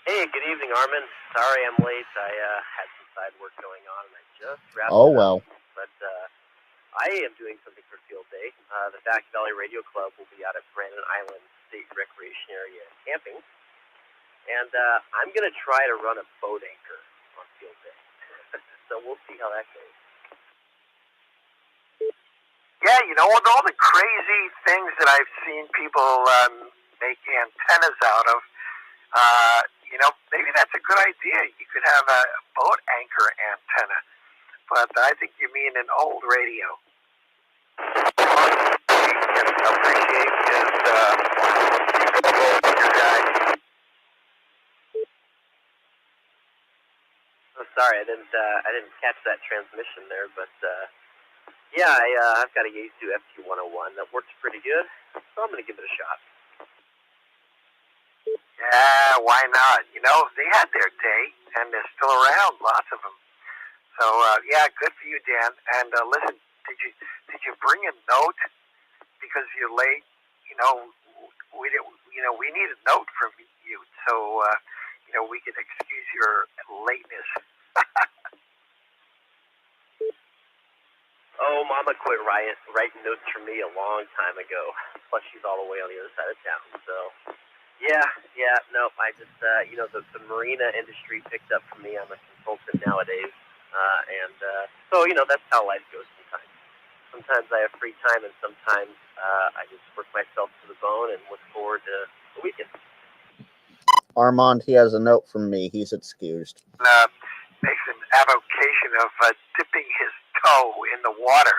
Hey, good evening, Armand. Sorry I'm late. I had some side work going on, and I just wrapped Oh, it well. up. But I am doing something for Field Day. The Back Valley Radio Club will be out at Brandon Island State Recreation Area camping. And I'm going to try to run a boat anchor on Field Day. So we'll see how that goes. Yeah, you know, with all the crazy things that I've seen people make antennas out of, you know, maybe that's a good idea. You could have a boat anchor antenna. But I think you mean an old radio. You can appreciate his guy. Oh, sorry, I didn't catch that transmission there, but yeah, I've got a Yaesu FT101 that works pretty good, so I'm going to give it a shot. Yeah, why not? You know, they had their day, and they're still around, lots of them. So, yeah, good for you, Dan. And listen, did you bring a note because you're late? You know, we need a note from you, so you know, we can excuse your lateness. Oh, Mama quit writing notes for me a long time ago. Plus, she's all the way on the other side of town. So, yeah, no, I just, you know, the marina industry picked up for me. I'm a consultant nowadays. And so, you know, that's how life goes sometimes. Sometimes I have free time, and sometimes I just work myself to the bone and look forward to the weekend. Armand, he has a note from me. He's excused. Makes an avocation of dipping his toe in the water.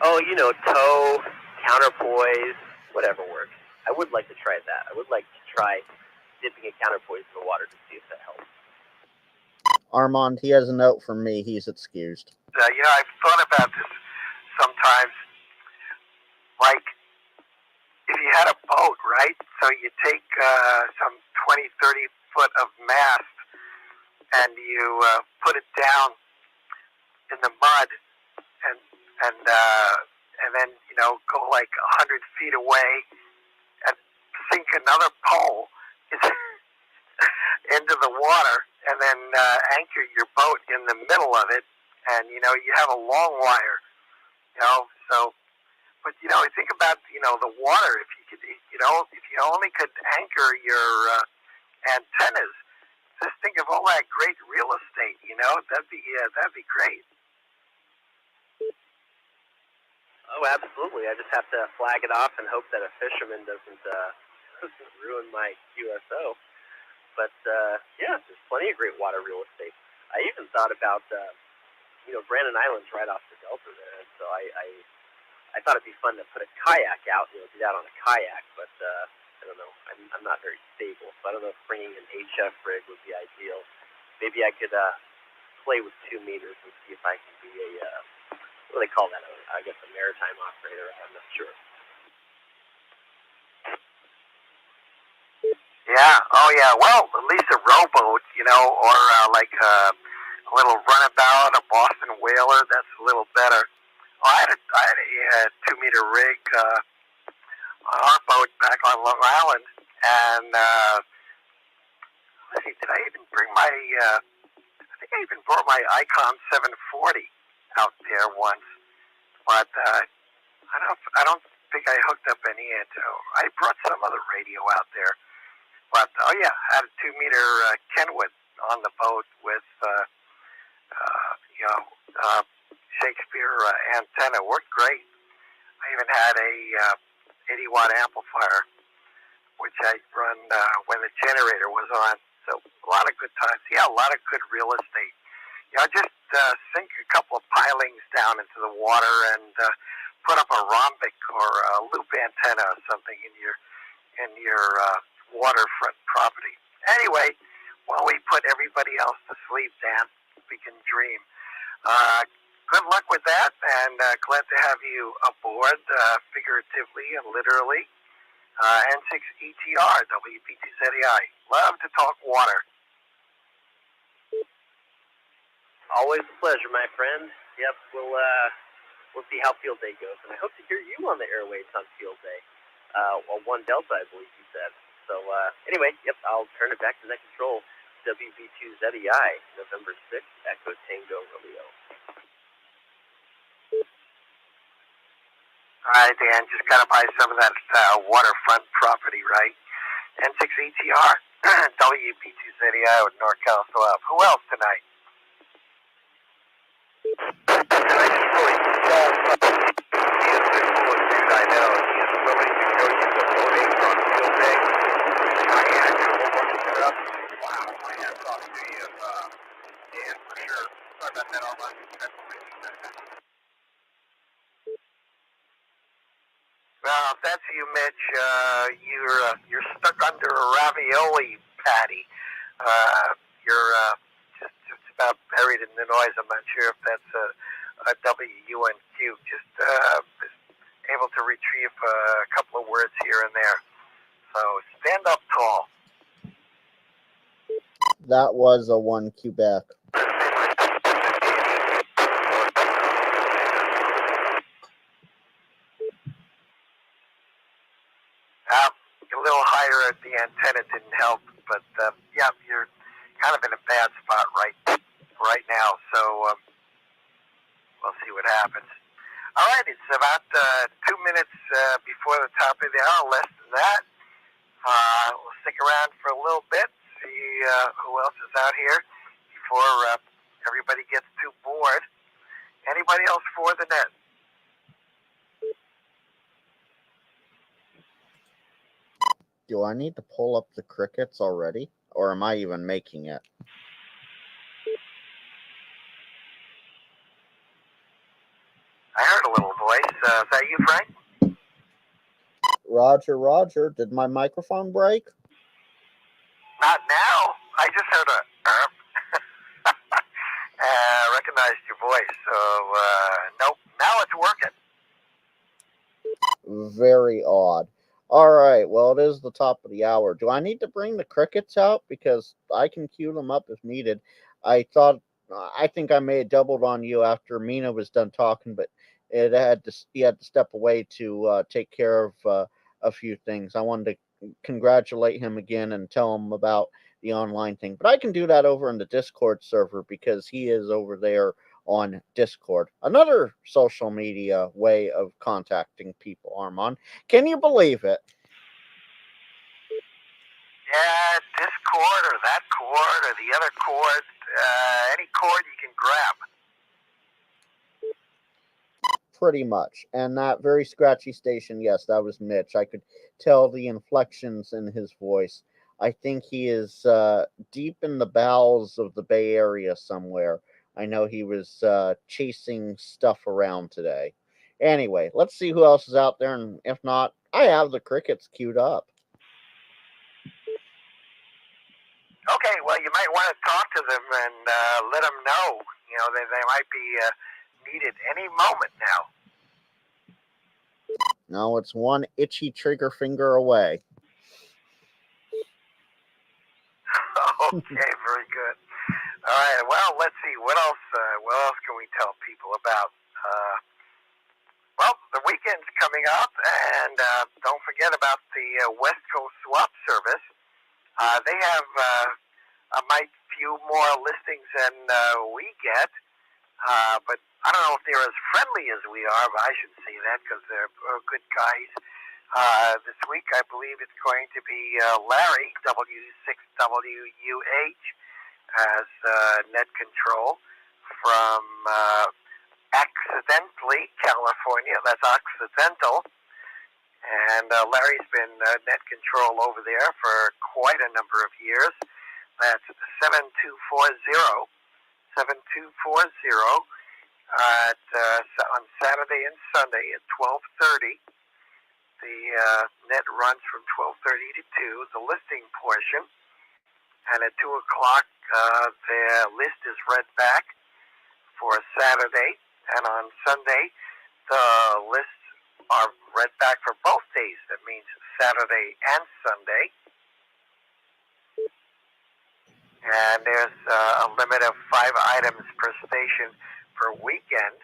Oh, you know, toe, counterpoise, whatever works. I would like to try that. I would like to try dipping a counterpoise in the water to see if that helps. Armand, he has a note from me. He's excused. You know, I've thought about this sometimes. Like, if you had a boat, right? So you take some 20, 30 foot of mast and you put it down in the mud and then, you know, go like 100 feet away and sink another pole into the water and then anchor your boat in the middle of it. And, you know, you have a long wire, you know, so... But, you know, think about, you know, the water. If you could, you know, if you only could anchor your antennas, just think of all that great real estate, you know, that'd be great. Oh, absolutely. I just have to flag it off and hope that a fisherman doesn't ruin my QSO. But, yeah, there's plenty of great water real estate. I even thought about, you know, Brandon Island's right off the Delta there, and so I thought it'd be fun to put a kayak out, you know, do that on a kayak, but I don't know. I'm not very stable, so I don't know if bringing an HF rig would be ideal. Maybe I could play with 2 meters and see if I can be a, what do they call that? I guess a maritime operator. I'm not sure. Yeah. Oh, yeah. Well, at least a rowboat, you know, or like a little runabout, a Boston whaler. That's a little better. Oh, I had a 2 meter rig on our boat back on Long Island, and let's see, did I even bring my? I think I even brought my Icon 740 out there once, but I don't think I hooked up any antenna. I brought some other radio out there, but oh yeah, I had a 2 meter Kenwood on the boat with you know. Shakespeare antenna. Worked great. I even had a 80-watt amplifier which I run when the generator was on. So a lot of good times. Yeah, a lot of good real estate. Just sink a couple of pilings down into the water and put up a rhombic or a loop antenna or something in your waterfront property. Anyway, while we put everybody else to sleep, Dan, we can dream. Good luck with that, and glad to have you aboard, figuratively and literally. N6ETR, WP2ZEI. Love to talk water. Always a pleasure, my friend. Yep, we'll see how field day goes, and I hope to hear you on the airwaves on field day. 1 Delta, I believe you said. So anyway, yep, I'll turn it back to net control. WB2ZEI, November 6th, Echo Tango Romeo. All right, Dan, just got to buy some of that waterfront property, right? N6ETR, WB2ZEI with NorCal Swap. Who else tonight? I know. He is willing to go use the voting on field day. Wow, my hat's off to you, Dan, for sure. Sorry about that, Armand. Well, if that's you, Mitch, you're stuck under a ravioli patty. You're just about buried in the noise. I'm not sure if that's a WUNQ. Just able to retrieve a couple of words here and there. So stand up tall. That was a 1 Quebec. A little higher at the antenna didn't help, but yeah, you're kind of in a bad spot right now. So we'll see what happens. All right, it's about 2 minutes before the top of the hour, less than that. We'll stick around for a little bit, see who else is out here before everybody gets too bored. Anybody else for the net? Do I need to pull up the crickets already? Or am I even making it? I heard a little voice. Is that you, Frank? Roger. Did my microphone break? Not now. I just heard a recognized your voice. So, nope. Now it's working. Very odd. All right, well, it is the top of the hour. Do I need to bring the crickets out? Because I can cue them up if needed. I think I may have doubled on you after Mina was done talking, but he had to step away to take care of a few things. I wanted to congratulate him again and tell him about the online thing. But I can do that over in the Discord server because he is over there on Discord. Another social media way of contacting people, Armand. Can you believe it? Yeah, this cord or that cord or the other cord, any cord you can grab. Pretty much. And that very scratchy station, yes, that was Mitch. I could tell the inflections in his voice. I think he is deep in the bowels of the Bay Area somewhere. I know he was chasing stuff around today. Anyway, let's see who else is out there, and if not, I have the crickets queued up. Okay, well, you might want to talk to them and let them know. You know, they might be needed any moment now. No, it's one itchy trigger finger away. Okay, very good. All right, well, let's see. What else can we tell people about? Well, the weekend's coming up, and don't forget about the West Coast Swap Service. They have a might few more listings than we get, but I don't know if they're as friendly as we are, but I should say that because they're good guys. This week, I believe it's going to be Larry, W6WUH, as net control from Accidentally, California. That's Occidental. And Larry's been net control over there for quite a number of years. That's 7240 on Saturday and Sunday at 12:30. The net runs from 12:30 to 2, the listing portion. And at 2 o'clock, the list is read back for Saturday. And on Sunday, the lists are read back for both days. That means Saturday and Sunday. And there's a limit of 5 items per station per weekend.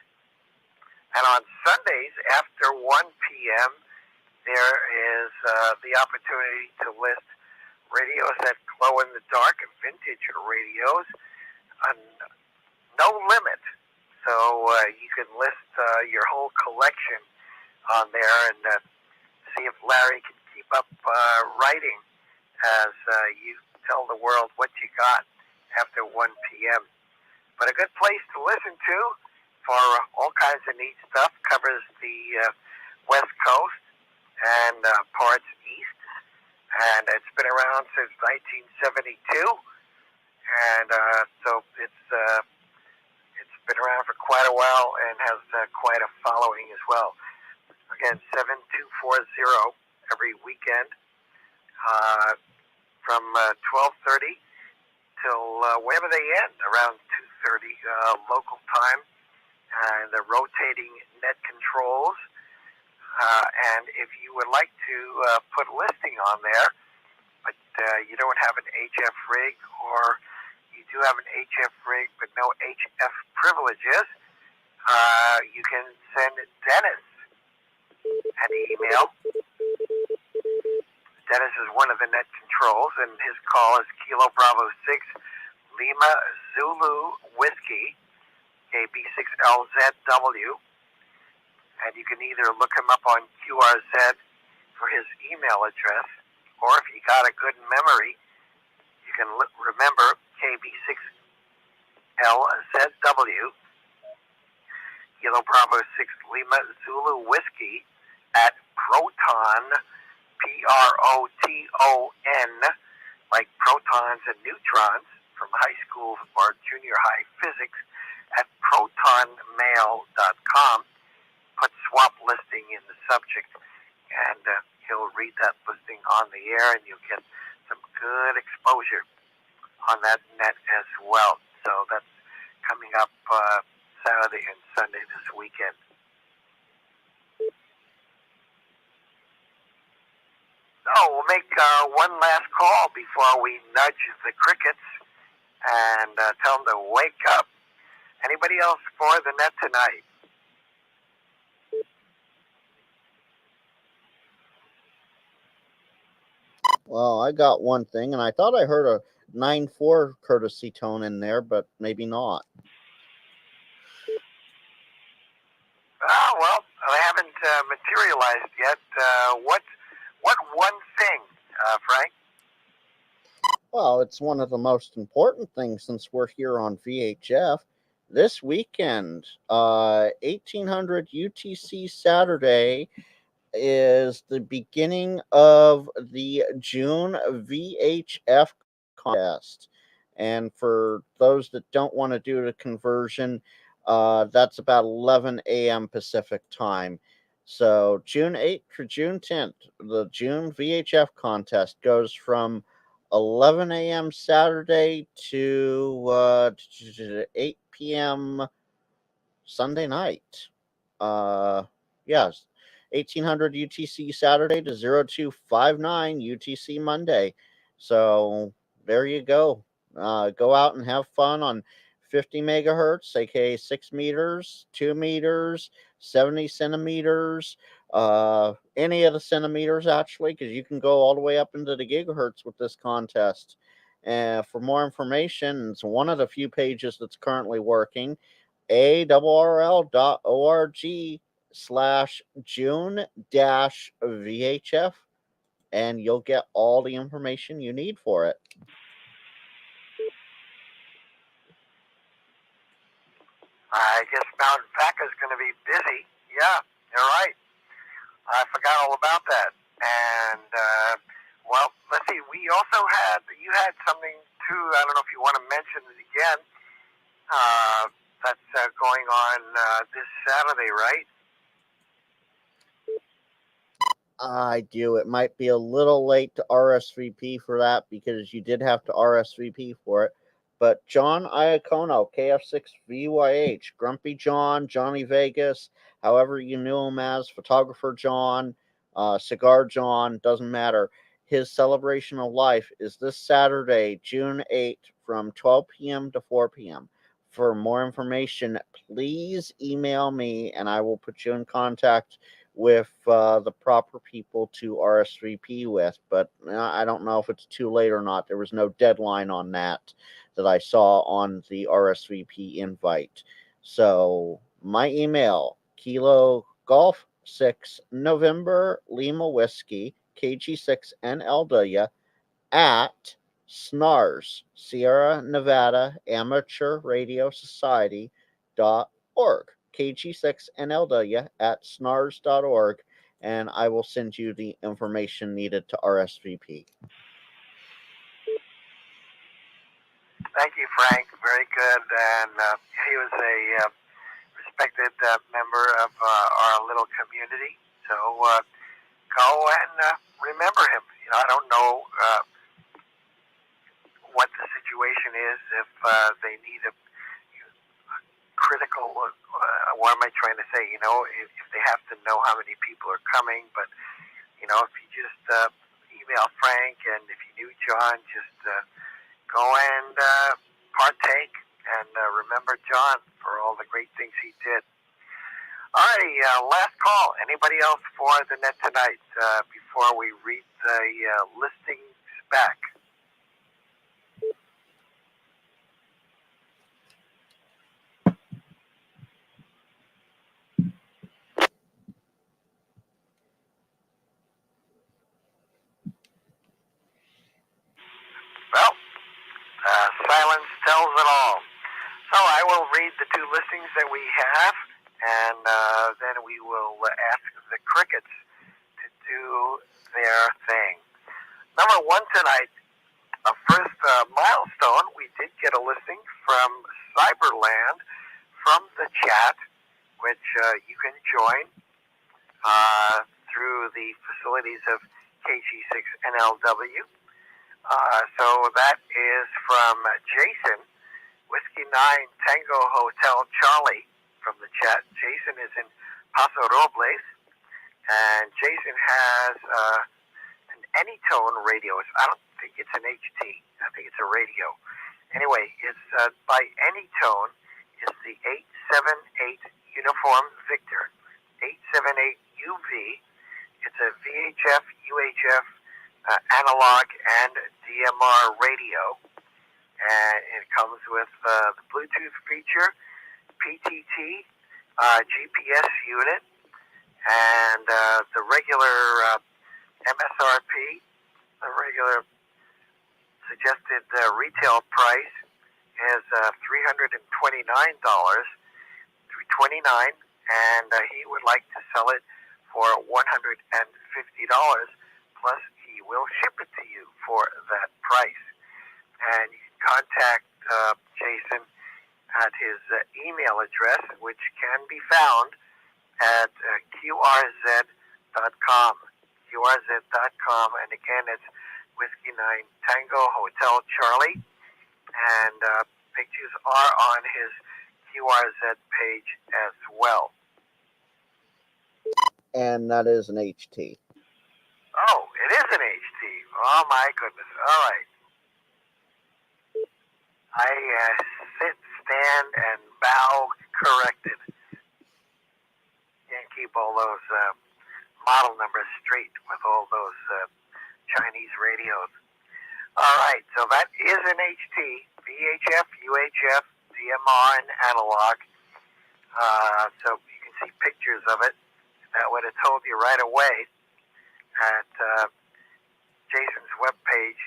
And on Sundays, after 1 p.m., there is the opportunity to list radios that glow in the dark and vintage radios on no limit. So you can list your whole collection on there and see if Larry can keep up writing as you tell the world what you got after 1 p.m. But a good place to listen to for all kinds of neat stuff. Covers the West Coast and parts east. And it's been around since 1972. And so it's been around for quite a while and has quite a following as well. Again, 7240 every weekend from 12:30 till whenever they end, around 2:30 local time. And the rotating net controls. And if you would like to put listing on there, but you don't have an HF rig, or you do have an HF rig but no HF privileges, you can send Dennis an email. Dennis is one of the net controls, and his call is Kilo Bravo 6 Lima Zulu Whiskey, KB6LZW. And you can either look him up on QRZ for his email address, or if you got a good memory, you can remember KB6LZW, Kilo Bravo 6 Lima Zulu Whiskey, at Proton, Proton, like protons and neutrons from high school or junior high physics, at protonmail.com. Put swap listing in the subject, and he'll read that listing on the air, and you'll get some good exposure on that net as well. So that's coming up Saturday and Sunday this weekend. So we'll make one last call before we nudge the crickets and tell them to wake up. Anybody else for the net tonight? Well, I got one thing, and I thought I heard a 9-4 courtesy tone in there, but maybe not. Well, I haven't materialized yet. What one thing, Frank? Well, it's one of the most important things since we're here on VHF. This weekend, 1800 UTC Saturday, is the beginning of the June VHF contest. And for those that don't want to do the conversion, that's about 11 a.m. Pacific time. So June 8th to June 10th, the June VHF contest goes from 11 a.m. Saturday to 8 p.m. Sunday night. Yes, 1800 UTC Saturday to 0259 UTC Monday. So there you go. Go out and have fun on 50 megahertz, aka 6 meters, 2 meters, 70 centimeters, any of the centimeters actually, because you can go all the way up into the gigahertz with this contest. For more information, it's one of the few pages that's currently working, arrl.org/June-VHF, and you'll get all the information you need for it. I guess Mountain Pack is going to be busy. Yeah, you're right. I forgot all about that. And, well, let's see. You had something too. I don't know if you want to mention it again. That's going on this Saturday, right? I do. It might be a little late to RSVP for that because you did have to RSVP for it. But John Iacono, KF6VYH, Grumpy John, Johnny Vegas, however you knew him as, Photographer John, Cigar John, doesn't matter. His celebration of life is this Saturday, June 8th, from 12 p.m. to 4 p.m. For more information, please email me and I will put you in contact with the proper people to RSVP with, but I don't know if it's too late or not. There was no deadline on that I saw on the RSVP invite. So my email, Kilo Golf 6 November Lima Whiskey KG6 NLW at SNARS, Sierra Nevada Amateur Radio Society.org. KG6NLW at snars.org, and I will send you the information needed to RSVP. Thank you, Frank. Very good. And he was a respected member of our little community. So go and remember him. I don't know what the situation is, if they need a critical, what am I trying to say? If they have to know how many people are coming, but if you just email Frank, and if you knew John, just go and partake and remember John for all the great things he did. All righty, last call. Anybody else for the net tonight before we read the listings back? Well, silence tells it all. So I will read the two listings that we have, and then we will ask the crickets to do their thing. Number one tonight, a first milestone, we did get a listing from Cyberland from the chat, which you can join through the facilities of KG6NLW. So that is from Jason, Whiskey 9 Tango Hotel Charlie from the chat. Jason is in Paso Robles, and Jason has an Anytone radio. I don't think it's an HT. I think it's a radio. Anyway, it's by Anytone. It's the 878 Uniform Victor, 878 UV. It's a VHF, UHF, analog, and DMR radio. And it comes with the Bluetooth feature, PTT, GPS unit, and the regular MSRP, the regular suggested retail price is $329, $329, and he would like to sell it for $150, plus he will ship it to you for that price. And you can contact Jason at his email address, which can be found at qrz.com. qrz.com, and again, it's Whiskey 9 Tango Hotel Charlie, and pictures are on his QRZ page as well. And that is an HT. Oh, it is an HT. Oh, my goodness. All right. I sit, stand, and bow corrected. Can't keep all those model numbers straight with all those Chinese radios. All right, so that is an HT, VHF, UHF, DMR, and analog. So you can see pictures of it. That would have told you right away at Jason's webpage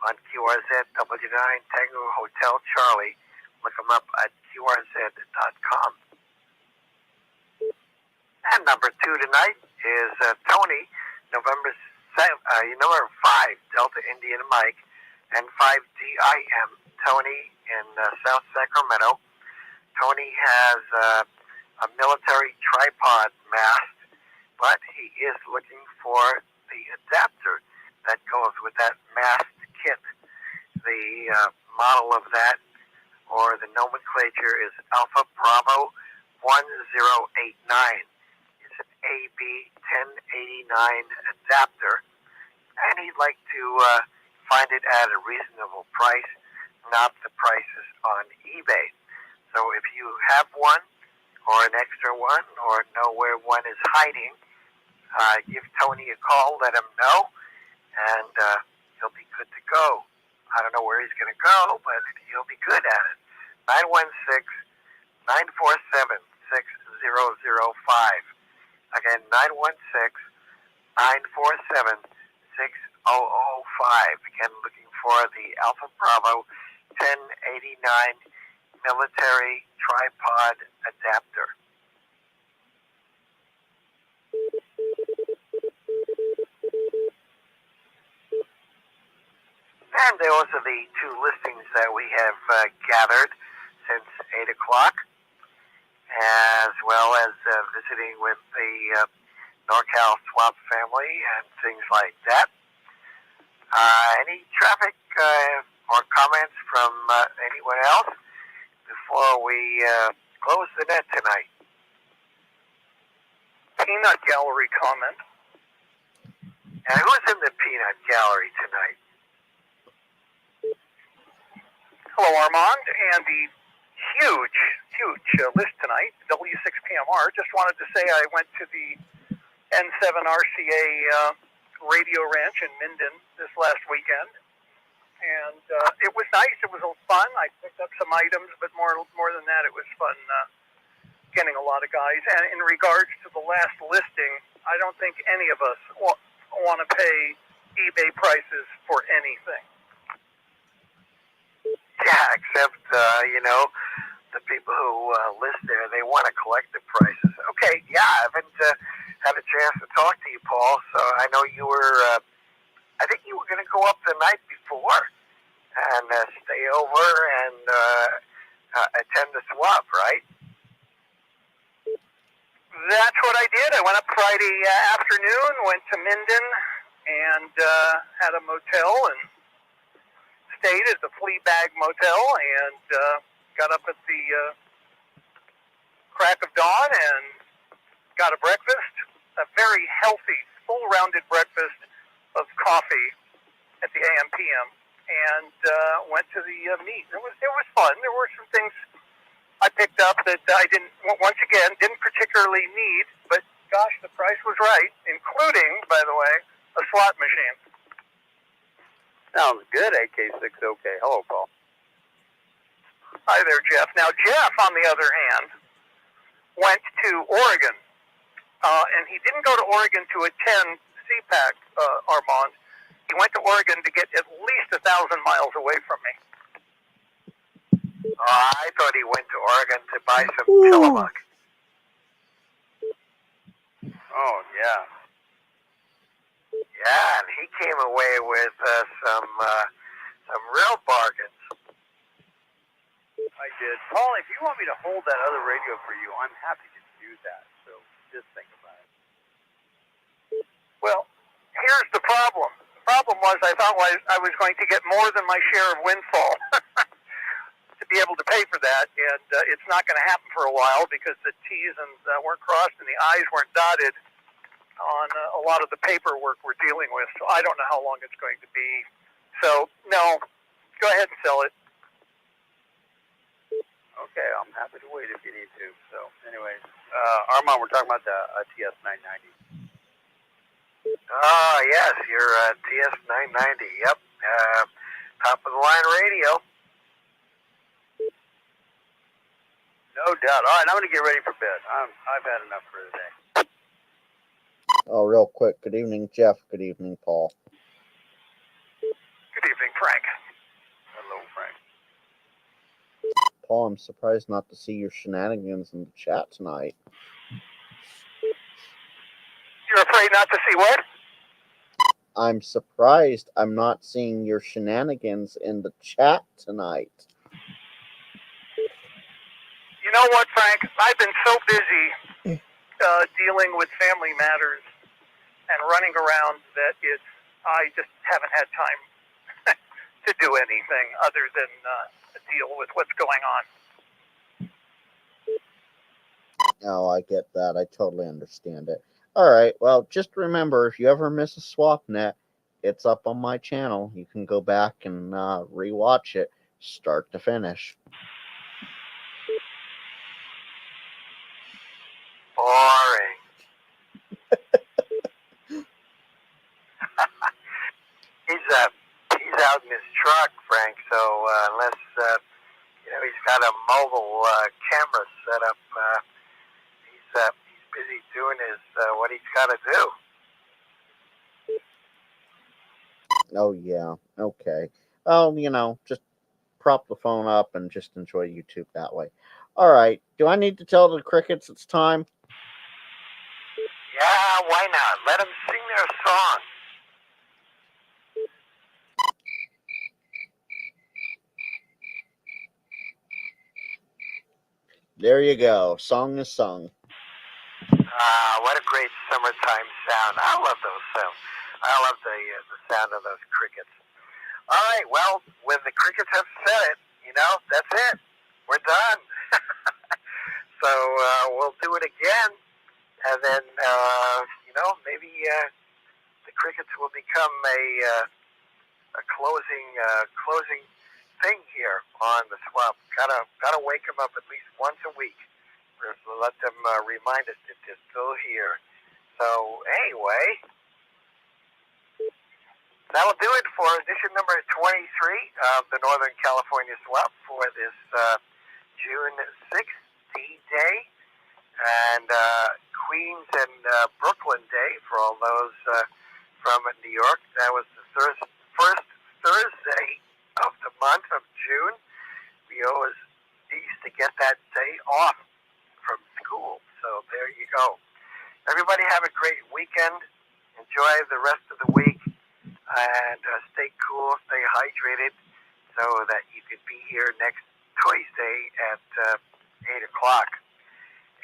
on QRZ, W9 Tango Hotel Charlie. Look them up at QRZ.com. And number two tonight is Tony, November 5, Delta Indian Mike, and 5DIM, Tony in South Sacramento. Tony has a military tripod mast, but he is looking for the adapter that goes with that mast kit. The model of that, or the nomenclature, is Alpha Bravo 1089. It's an AB 1089 adapter, and he'd like to find it at a reasonable price, not the prices on eBay. So if you have one, or an extra one, or know where one is hiding, give Tony a call, let him know, and he'll be good to go. I don't know where he's going to go, but he'll be good at it. 916-947-6005. Again, 916-947-6005. Again, looking for the Alpha Bravo 1089 military tripod adapter. And those are the two listings that we have gathered since 8 o'clock, as well as visiting with the NorCal Swap family and things like that. Any traffic or comments from anyone else before we close the net tonight? Peanut Gallery comment. And who's in the Peanut Gallery tonight? Hello, Armand, and the huge list tonight, W6PMR. Just wanted to say I went to the N6ICW Radio Ranch in Minden this last weekend, and it was nice. It was fun. I picked up some items, but more than that, it was fun getting a lot of guys. And in regards to the last listing, I don't think any of us want to pay eBay prices for anything. Yeah, except, the people who list there, they want to collect the prices. Okay, yeah, I haven't had a chance to talk to you, Paul, so I know you were, I think you were going to go up the night before and stay over and attend the swap, right? That's what I did. I went up Friday afternoon, went to Minden, and had a motel and stayed at the Fleabag Motel, and got up at the crack of dawn and got a breakfast, a very healthy, full-rounded breakfast of coffee at the AM PM, and went to the meet. It was fun. There were some things I picked up that I didn't particularly need, but gosh, the price was right, including, by the way, a slot machine. Sounds good, AK6OK. Hello, Paul. Hi there, Jeff. Now, Jeff, on the other hand, went to Oregon, and he didn't go to Oregon to attend CPAC, Armand. He went to Oregon to get at least 1,000 miles away from me. I thought he went to Oregon to buy some Tillamook. Oh, yeah. Yeah, and he came away with some real bargains. I did. Paul, if you want me to hold that other radio for you, I'm happy to do that. So just think about it. Well, here's the problem. The problem was I thought I was going to get more than my share of windfall to be able to pay for that, and it's not going to happen for a while because the T's weren't crossed and the I's weren't dotted on a lot of the paperwork we're dealing with. So I don't know how long it's going to be. So, no, go ahead and sell it. Okay, I'm happy to wait if you need to. So, anyways, Armand, we're talking about the TS990. Oh, yes, your TS990. Yep, top of the line radio. No doubt. All right, I'm going to get ready for bed. I've had enough for today. Oh, real quick. Good evening, Jeff. Good evening, Paul. Good evening, Frank. Hello, Frank. Paul, I'm surprised not to see your shenanigans in the chat tonight. You're a Sorry, not to see what? I'm surprised I'm not seeing your shenanigans in the chat tonight. You know what, Frank? I've been so busy dealing with family matters and running around that I just haven't had time to do anything other than deal with what's going on. Oh, I get that. I totally understand it. All right. Well, just remember, if you ever miss a swap net, it's up on my channel. You can go back and rewatch it, start to finish. Boring. He's out in his truck, Frank. So unless he's got a mobile camera set up, he's busy doing what he's got to do. Oh, yeah. Okay. Well, just prop the phone up and just enjoy YouTube that way. All right. Do I need to tell the crickets it's time? Yeah, why not? Let them sing their song. There you go. Song is sung. What a great summertime sound. I love those sounds. I love the sound of those crickets. All right, well, when the crickets have said it, that's it. We're done. So we'll do it again, and then, maybe the crickets will become a closing thing here on the swamp. Gotta wake them up at least once a week. Let them remind us that they're still here. So anyway, that'll do it for edition number 23 of the Northern California Swap for this June 6th D-Day and Queens and Brooklyn Day for all those from New York. That was the first Thursday of the month of June. We always used to get that day off from school. So there you go. Everybody have a great weekend. Enjoy the rest of the week. And stay cool, stay hydrated so that you could be here next Tuesday at 8 o'clock.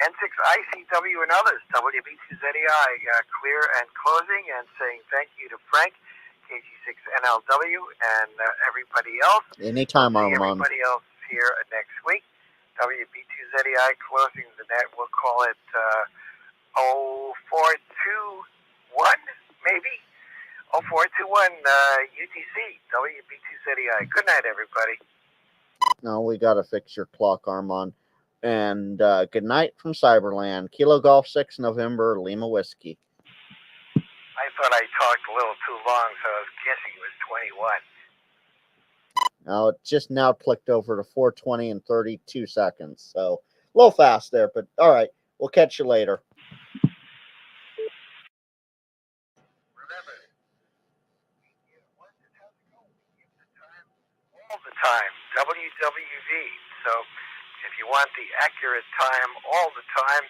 N6ICW and others, WB2ZEI, clear and closing and saying thank you to Frank, KG6NLW, and everybody else. Anytime, Armand. Everybody else here next week. WB2ZEI closing the net. We'll call it 0421, maybe. 0421 UTC, WB2ZEI. Good night, everybody. No, we got to fix your clock, Armand. And good night from Cyberland. Kilo Golf 6 November, Lima Whiskey. I thought I talked a little too long, so I was guessing it was 21. Now, it just now clicked over to 4:20 and 32 seconds. So, a little fast there, but all right. We'll catch you later. Remember, all the time, WWV. So, if you want the accurate time all the time,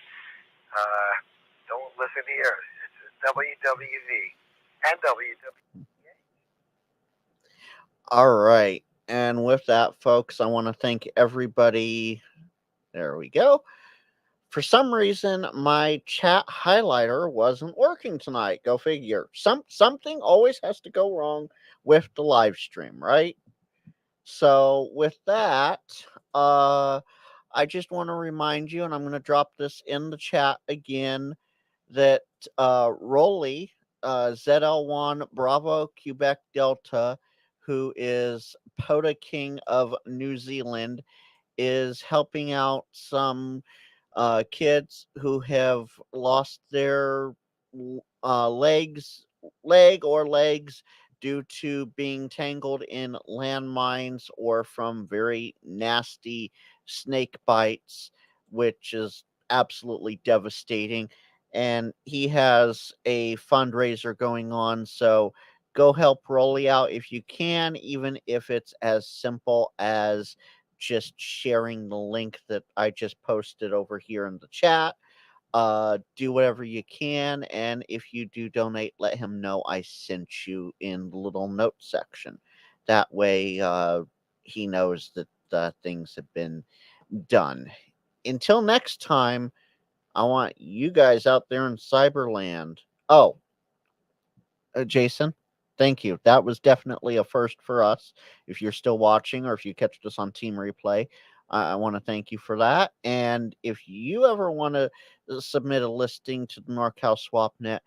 don't listen here. It's WWV and WWV. All right. And with that, folks, I want to thank everybody. There we go. For some reason, my chat highlighter wasn't working tonight. Go figure. Something always has to go wrong with the live stream, right? So with that, I just want to remind you, and I'm going to drop this in the chat again, that Rolly, ZL1 Bravo Quebec Delta, who is POTA King of New Zealand, is helping out some kids who have lost their legs due to being tangled in landmines or from very nasty snake bites, which is absolutely devastating. And he has a fundraiser going on, so go help Rolly out if you can, even if it's as simple as just sharing the link that I just posted over here in the chat. Do whatever you can, and if you do donate, let him know I sent you in the little note section. That way, he knows that things have been done. Until next time, I want you guys out there in Cyberland. Oh, Jason, thank you. That was definitely a first for us. If you're still watching or if you catch us on Team Replay, I want to thank you for that. And if you ever want to submit a listing to the NorCal SwapNet,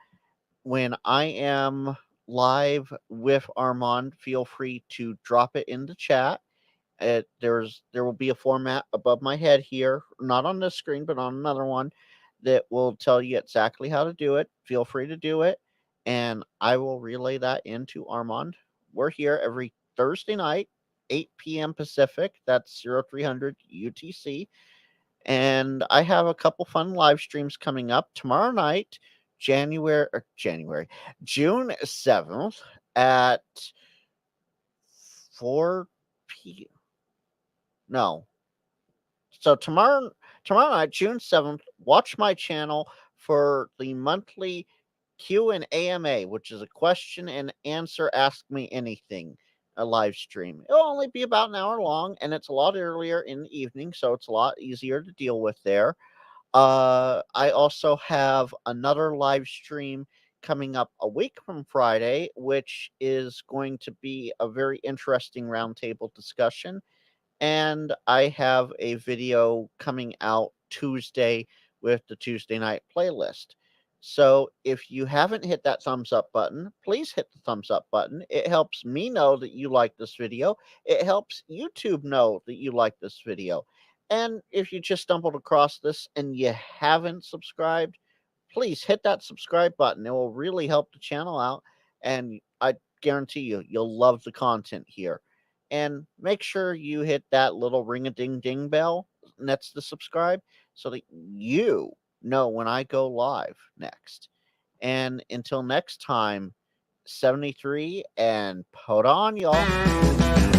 when I am live with Armand, feel free to drop it in the chat. There will be a format above my head here, not on this screen, but on another one, that will tell you exactly how to do it. Feel free to do it, and I will relay that into Armand. We're here every Thursday night, 8 p.m. Pacific. That's 0300 UTC. And I have a couple fun live streams coming up tomorrow night, June 7th at 4 p. No, So tomorrow night, June 7th, watch my channel for the monthly Q&AMA, which is a question and answer ask me anything, a live stream. It'll only be about an hour long, and it's a lot earlier in the evening, so it's a lot easier to deal with there. I also have another live stream coming up a week from Friday, which is going to be a very interesting roundtable discussion. And I have a video coming out Tuesday with the Tuesday night playlist. So if you haven't hit that thumbs up button, please hit the thumbs up button. It helps me know that you like this video. It helps YouTube know that you like this video. And if you just stumbled across this and you haven't subscribed, please hit that subscribe button. It will really help the channel out. And I guarantee you'll love the content here. And make sure you hit that little ring-a-ding-ding bell next to subscribe so that you know when I go live next. And until next time, 73 and put on, y'all.